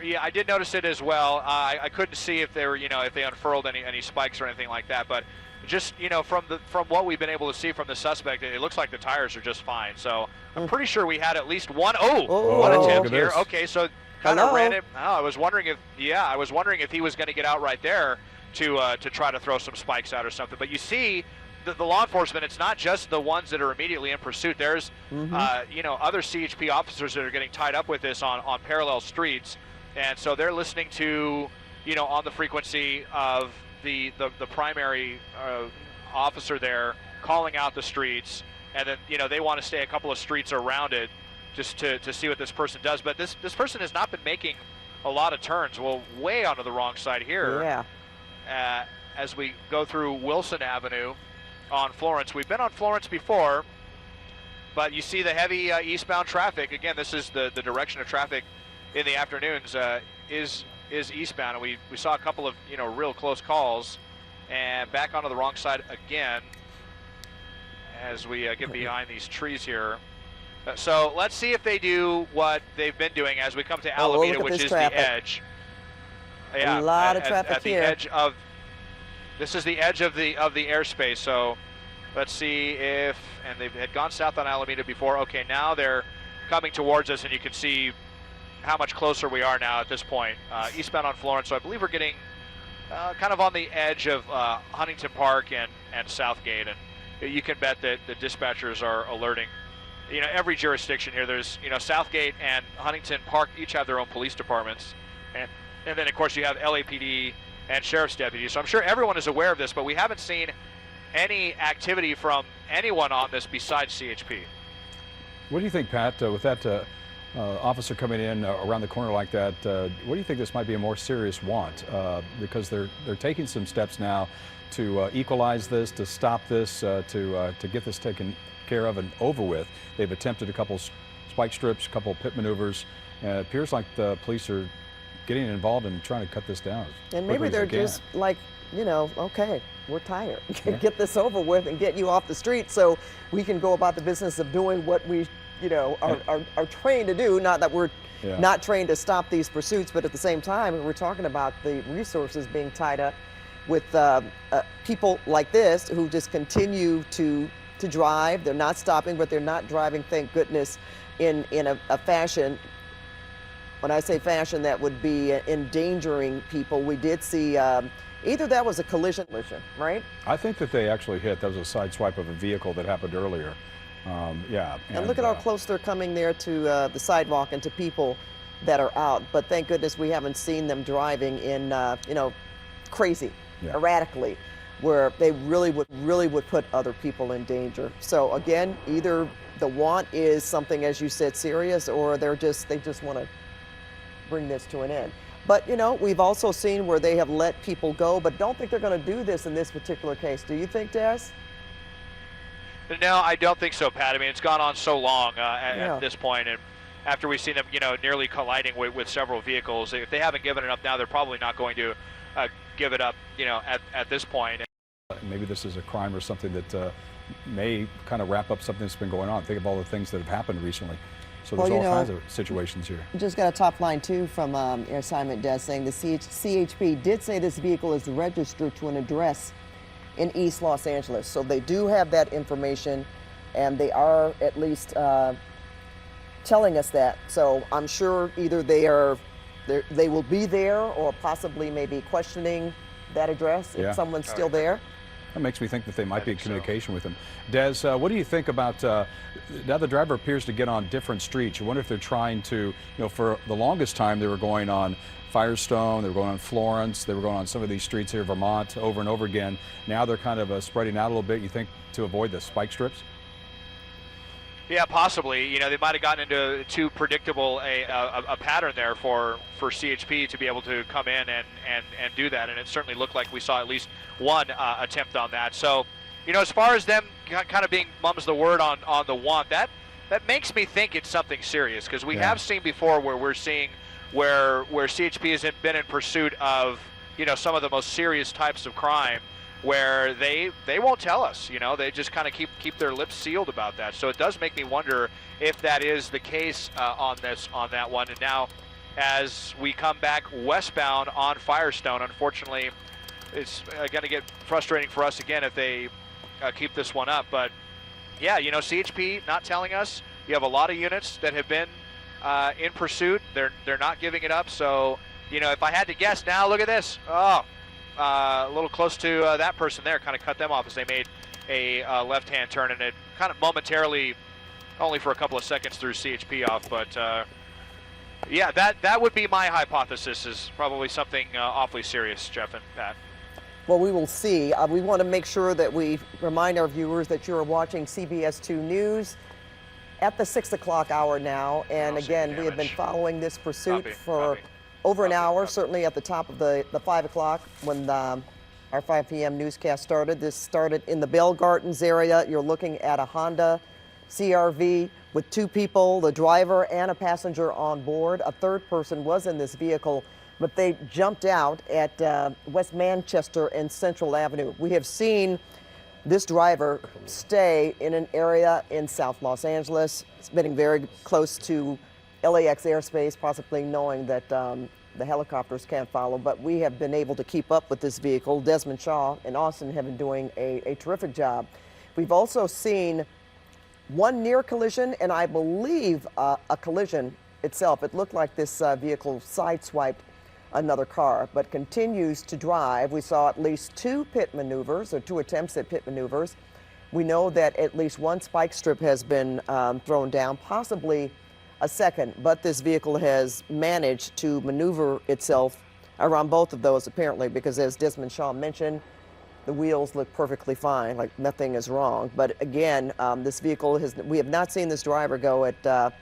Yeah, I did notice it as well. I couldn't see if they were, if they unfurled any spikes or anything like that, but just, from what we've been able to see from the suspect, it looks like the tires are just fine. So I'm pretty sure we had at least one attempt here. Okay, so kind of ran it. I was wondering if he was going to get out right there to try to throw some spikes out or something. But you see, the law enforcement, it's not just the ones that are immediately in pursuit. There's, other CHP officers that are getting tied up with this on parallel streets. And so they're listening to, on the frequency of the primary officer there calling out the streets. And then, they want to stay a couple of streets around it just to see what this person does. But this person has not been making a lot of turns. Well, way onto the wrong side here. Yeah. As we go through Wilson Avenue on Florence. We've been on Florence before, but you see the heavy eastbound traffic. Again, this is the direction of traffic in the afternoons is eastbound. And we saw a couple of real close calls, and back onto the wrong side again as we get behind these trees here. So let's see if they do what they've been doing as we come to Alameda, which is the edge. Yeah, a lot of traffic at the here. edge of. This is the edge of the airspace. So let's see if, and they had gone south on Alameda before. Okay, now they're coming towards us, and you can see how much closer we are now at this point. Eastbound on Florence. So I believe we're getting kind of on the edge of Huntington Park and Southgate, and you can bet that the dispatchers are alerting. Every jurisdiction here. There's Southgate and Huntington Park each have their own police departments, and then of course you have LAPD and sheriff's deputies. So I'm sure everyone is aware of this, but we haven't seen any activity from anyone on this besides CHP. What do you think, Pat, with that officer coming in around the corner like that, what do you think this might be a more serious want? Because they're taking some steps now to equalize this, to stop this, to get this taken care of and over with. They've attempted a couple spike strips, a couple pit maneuvers, and it appears like the police are getting involved and trying to cut this down. And maybe they're just like, okay, we're tired. Get this over with and get you off the street so we can go about the business of doing what we, are trained to do. Not that we're not trained to stop these pursuits, but at the same time, we're talking about the resources being tied up with people like this who just continue to drive. They're not stopping, but they're not driving, thank goodness, in a fashion. When I say fashion, that would be endangering people. We did see either that was a collision, right? I think that they actually hit. That was a side swipe of a vehicle that happened earlier. And look at how close they're coming there to the sidewalk and to people that are out. But thank goodness we haven't seen them driving in, crazy, erratically, where they really would put other people in danger. So again, either the want is something, as you said, serious, or they just want to bring this to an end. But we've also seen where they have let people go, but don't think they're going to do this in this particular case. Do you think, Des? No, I don't think so, Pat. I mean, it's gone on so long at this point, and after we've seen them, nearly colliding with several vehicles, if they haven't given it up now, they're probably not going to give it up, at this point. Maybe this is a crime or something that may kind of wrap up something that's been going on. Think of all the things that have happened recently. So there's all kinds of situations here. Just got a top line, too, from Air Assignment Desk saying the CHP did say this vehicle is registered to an address in East Los Angeles. So they do have that information, and they are at least telling us that. So I'm sure either they will be there or possibly maybe questioning that address if someone's still there. That makes me think that they might be in communication with him. Des, what do you think about now the driver appears to get on different streets? You wonder if they're trying to, for the longest time they were going on Firestone, they were going on Florence, they were going on some of these streets here, Vermont, over and over again. Now they're kind of spreading out a little bit, you think, to avoid the spike strips? Yeah, possibly. They might have gotten into too predictable a pattern there for CHP to be able to come in and do that, and it certainly looked like we saw at least one attempt on that. So, as far as them kind of being mum's the word on the want, that makes me think it's something serious, because we have seen before where we're seeing where CHP has been in pursuit of some of the most serious types of crime, where they won't tell us. They just kind of keep their lips sealed about that. So it does make me wonder if that is the case on that one. And now, as we come back westbound on Firestone, unfortunately, it's going to get frustrating for us again if they keep this one up. But yeah, CHP not telling us. You have a lot of units that have been in pursuit. They're not giving it up. So if I had to guess now, look at this. A little close to that person there, kind of cut them off as they made a left-hand turn, and it kind of momentarily, only for a couple of seconds, threw CHP off. But yeah, that would be my hypothesis, is probably something awfully serious, Jeff and Pat. Well, we will see. We want to make sure that we remind our viewers that you are watching CBS 2 News at the 6 o'clock hour now. And again, we have been following this pursuit for over an hour, certainly at the top of the 5 o'clock when our 5 p.m. newscast started. This started in the Bell Gardens area. You're looking at a Honda CRV with 2 people, the driver and a passenger on board. A third person was in this vehicle, but they jumped out at West Manchester and Central Avenue. We have seen this driver stay in an area in South Los Angeles, spending very close to LAX airspace, possibly knowing that the helicopters can't follow, but we have been able to keep up with this vehicle. Desmond Shaw and Austin have been doing a terrific job. We've also seen one near collision, and I believe a collision itself. It looked like this vehicle sideswiped another car, but continues to drive. We saw at least 2 pit maneuvers, or 2 attempts at pit maneuvers. We know that at least 1 spike strip has been thrown down, possibly a second, but this vehicle has managed to maneuver itself around both of those, apparently, because as Desmond Shaw mentioned, the wheels look perfectly fine, like nothing is wrong. But again, this vehicle we have not seen this driver go at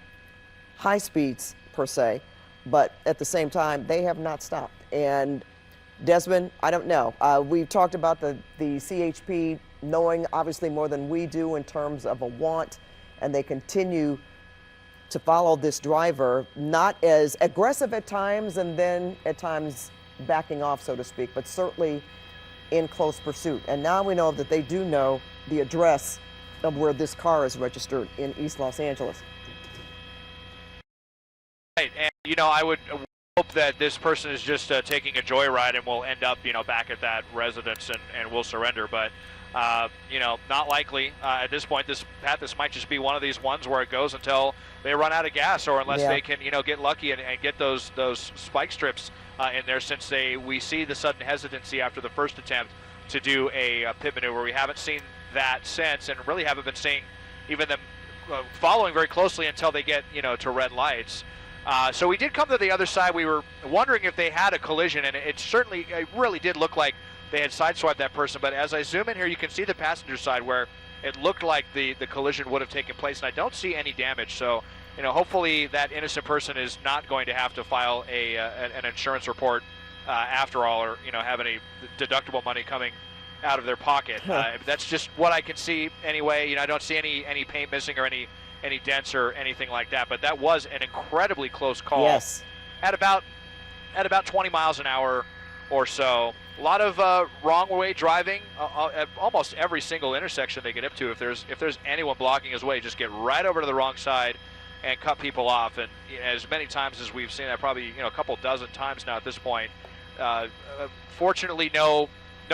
high speeds per se, but at the same time, they have not stopped. And Desmond, I don't know. We've talked about the CHP knowing obviously more than we do in terms of a want, and they continue to follow this driver, not as aggressive at times and then at times backing off, so to speak, but certainly in close pursuit. And now we know that they do know the address of where this car is registered in East Los Angeles. Right, and I would hope that this person is just taking a joyride and will end up, back at that residence and will surrender. But not likely at this point. This might just be one of these ones where it goes until they run out of gas, or unless they can, get lucky and get those spike strips in there. Since we see the sudden hesitancy after the first attempt to do a pit maneuver, we haven't seen that since, and really haven't been seeing even them following very closely until they get, to red lights. So we did come to the other side. We were wondering if they had a collision, and it really did look like they had sideswiped that person. But as I zoom in here, you can see the passenger side where it looked like the collision would have taken place, and I don't see any damage. So, hopefully that innocent person is not going to have to file an insurance report after all, or have any deductible money coming out of their pocket. That's just what I can see anyway. I don't see any paint missing or any dents or anything like that. But that was an incredibly close call. Yes. At about 20 miles an hour or so. A lot of wrong way driving at almost every single intersection they get up to. If there's anyone blocking his way, just get right over to the wrong side and cut people off. And as many times as we've seen that, probably a couple dozen times now at this point. Fortunately, no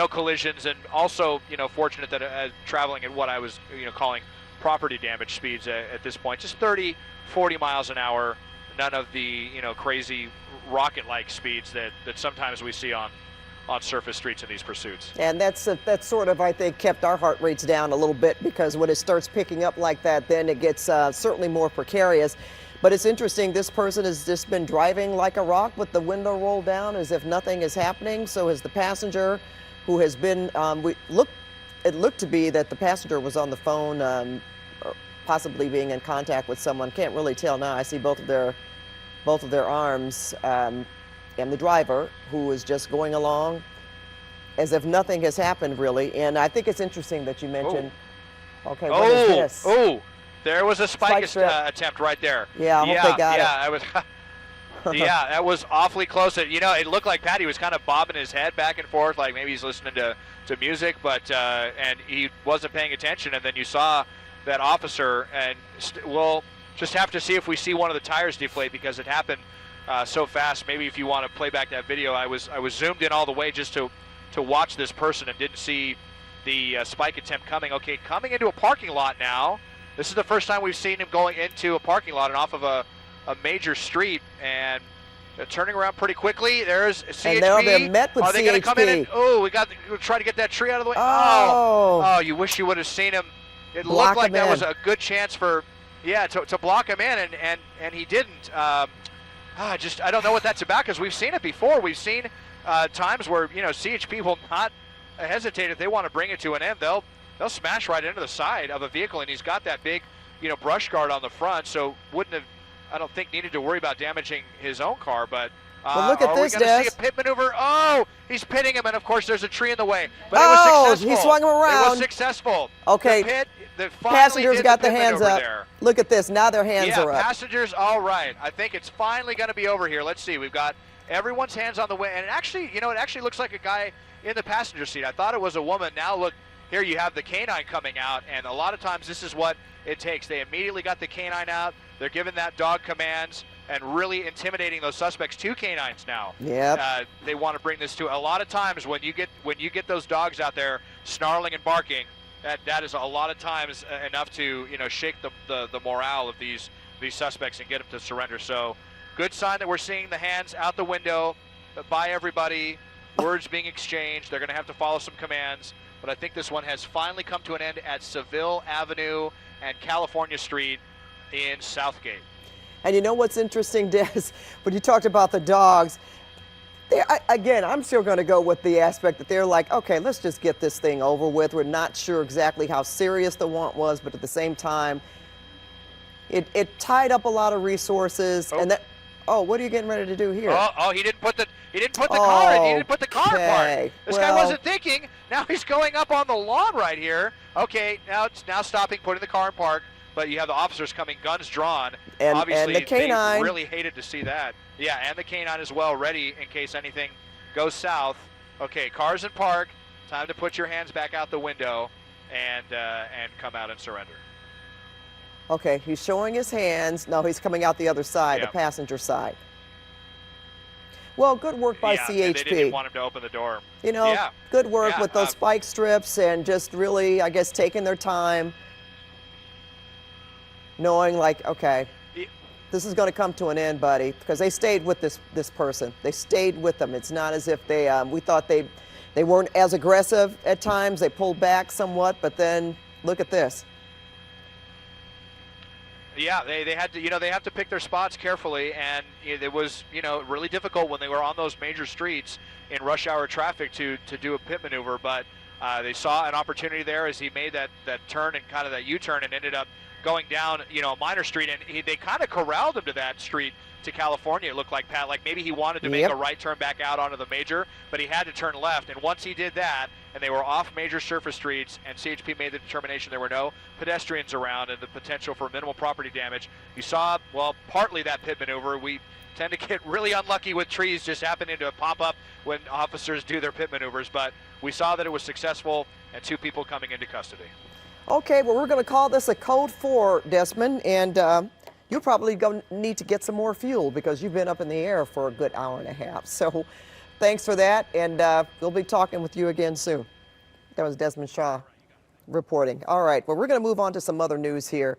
collisions, and also fortunate that traveling at what I was calling property damage speeds at this point, just 30, 40 miles an hour. None of the crazy rocket-like speeds that sometimes we see on surface streets in these pursuits. And that's sort of, I think, kept our heart rates down a little bit, because when it starts picking up like that, then it gets certainly more precarious. But it's interesting, this person has just been driving like a rock with the window rolled down as if nothing is happening. So has the passenger, who has been, it looked to be that the passenger was on the phone, or possibly being in contact with someone. Can't really tell now. I see both of their arms, and the driver, who is just going along as if nothing has happened, really. And I think it's interesting that you mentioned, okay, what is this? Oh, there was a spike attempt right there. Yeah, I hope they got it. Yeah, yeah, that was awfully close. You know, it looked like Patty was kind of bobbing his head back and forth, like maybe he's listening to music, but and he wasn't paying attention. And then you saw that officer, and we'll just have to see if we see one of the tires deflate, because it happened so fast. Maybe if you want to play back that video, I was zoomed in all the way just to watch this person and didn't see the spike attempt coming. Okay, coming into a parking lot now. This is the first time we've seen him going into a parking lot and off of a major street, and turning around pretty quickly. There's CHP. And they're met with Are they going to come in? And, we'll try to get that tree out of the way. Oh, you wish you would have seen him. It looked like that was a good chance for, to block him in, and he didn't. I don't know what that's about, because we've seen it before. We've seen times where CHP will not hesitate if they want to bring it to an end. They'll smash right into the side of a vehicle, and he's got that big brush guard on the front, so wouldn't have, I don't think, needed to worry about damaging his own car. But look at this, are we going to see a pit maneuver? Oh, he's pitting him, and of course there's a tree in the way. But it was successful. He swung him around. It was successful. Okay. The passengers got their hands up. There. Look at this. Now their hands are up. Yeah, passengers, all right. I think it's finally going to be over here. Let's see. We've got everyone's hands on the way. And it actually looks like a guy in the passenger seat. I thought it was a woman. Now look, here you have the canine coming out. And a lot of times this is what it takes. They immediately got the canine out. They're giving that dog commands and really intimidating those suspects. 2 canines now. Yep. They want to bring this to. A lot of times when you get those dogs out there snarling and barking, that is a lot of times enough to shake the morale of these suspects and get them to surrender. So good sign that we're seeing the hands out the window by everybody, words being exchanged. They're going to have to follow some commands, but I think this one has finally come to an end at Seville Avenue and California Street in Southgate. And you know what's interesting, Des, when you talked about the dogs, again, I'm still going to go with the aspect that they're like, okay, let's just get this thing over with. We're not sure exactly how serious the want was, but at the same time, it tied up a lot of resources. And that, what are you getting ready to do here? He didn't put the car in. He didn't put the car part. This guy wasn't thinking. Now he's going up on the lawn right here. Okay, now stopping, putting the car in park. But you have the officers coming, guns drawn. And, obviously, and the canine. They really hated to see that. Yeah, and the canine as well, ready in case anything goes south. Okay, cars in park. Time to put your hands back out the window and come out and surrender. Okay, he's showing his hands. No, he's coming out the other side, the passenger side. Well, good work by CHP. They didn't want him to open the door. Good work with those spike strips and just really, I guess, taking their time. Knowing like, okay, this is going to come to an end, buddy, because they stayed with this person. They stayed with them. It's not as if we thought they weren't as aggressive at times. They pulled back somewhat, but then look at this. Yeah, they had to, they have to pick their spots carefully, and it was, really difficult when they were on those major streets in rush hour traffic to do a pit maneuver, but they saw an opportunity there as he made that turn and kind of that U-turn and ended up going down, a minor street, and they kind of corralled him to that street to California. It looked like, Pat, like maybe he wanted to make a right turn back out onto the major, but he had to turn left. And once he did that, and they were off major surface streets, and CHP made the determination there were no pedestrians around and the potential for minimal property damage, you saw, well, partly that pit maneuver. We tend to get really unlucky with trees just happening to pop up when officers do their pit maneuvers, but we saw that it was successful and 2 people coming into custody. Okay, well, we're going to call this a Code 4, Desmond, and you'll probably need to get some more fuel because you've been up in the air for a good hour and a half. So thanks for that, and we'll be talking with you again soon. That was Desmond Shaw reporting. All right, well, we're going to move on to some other news here.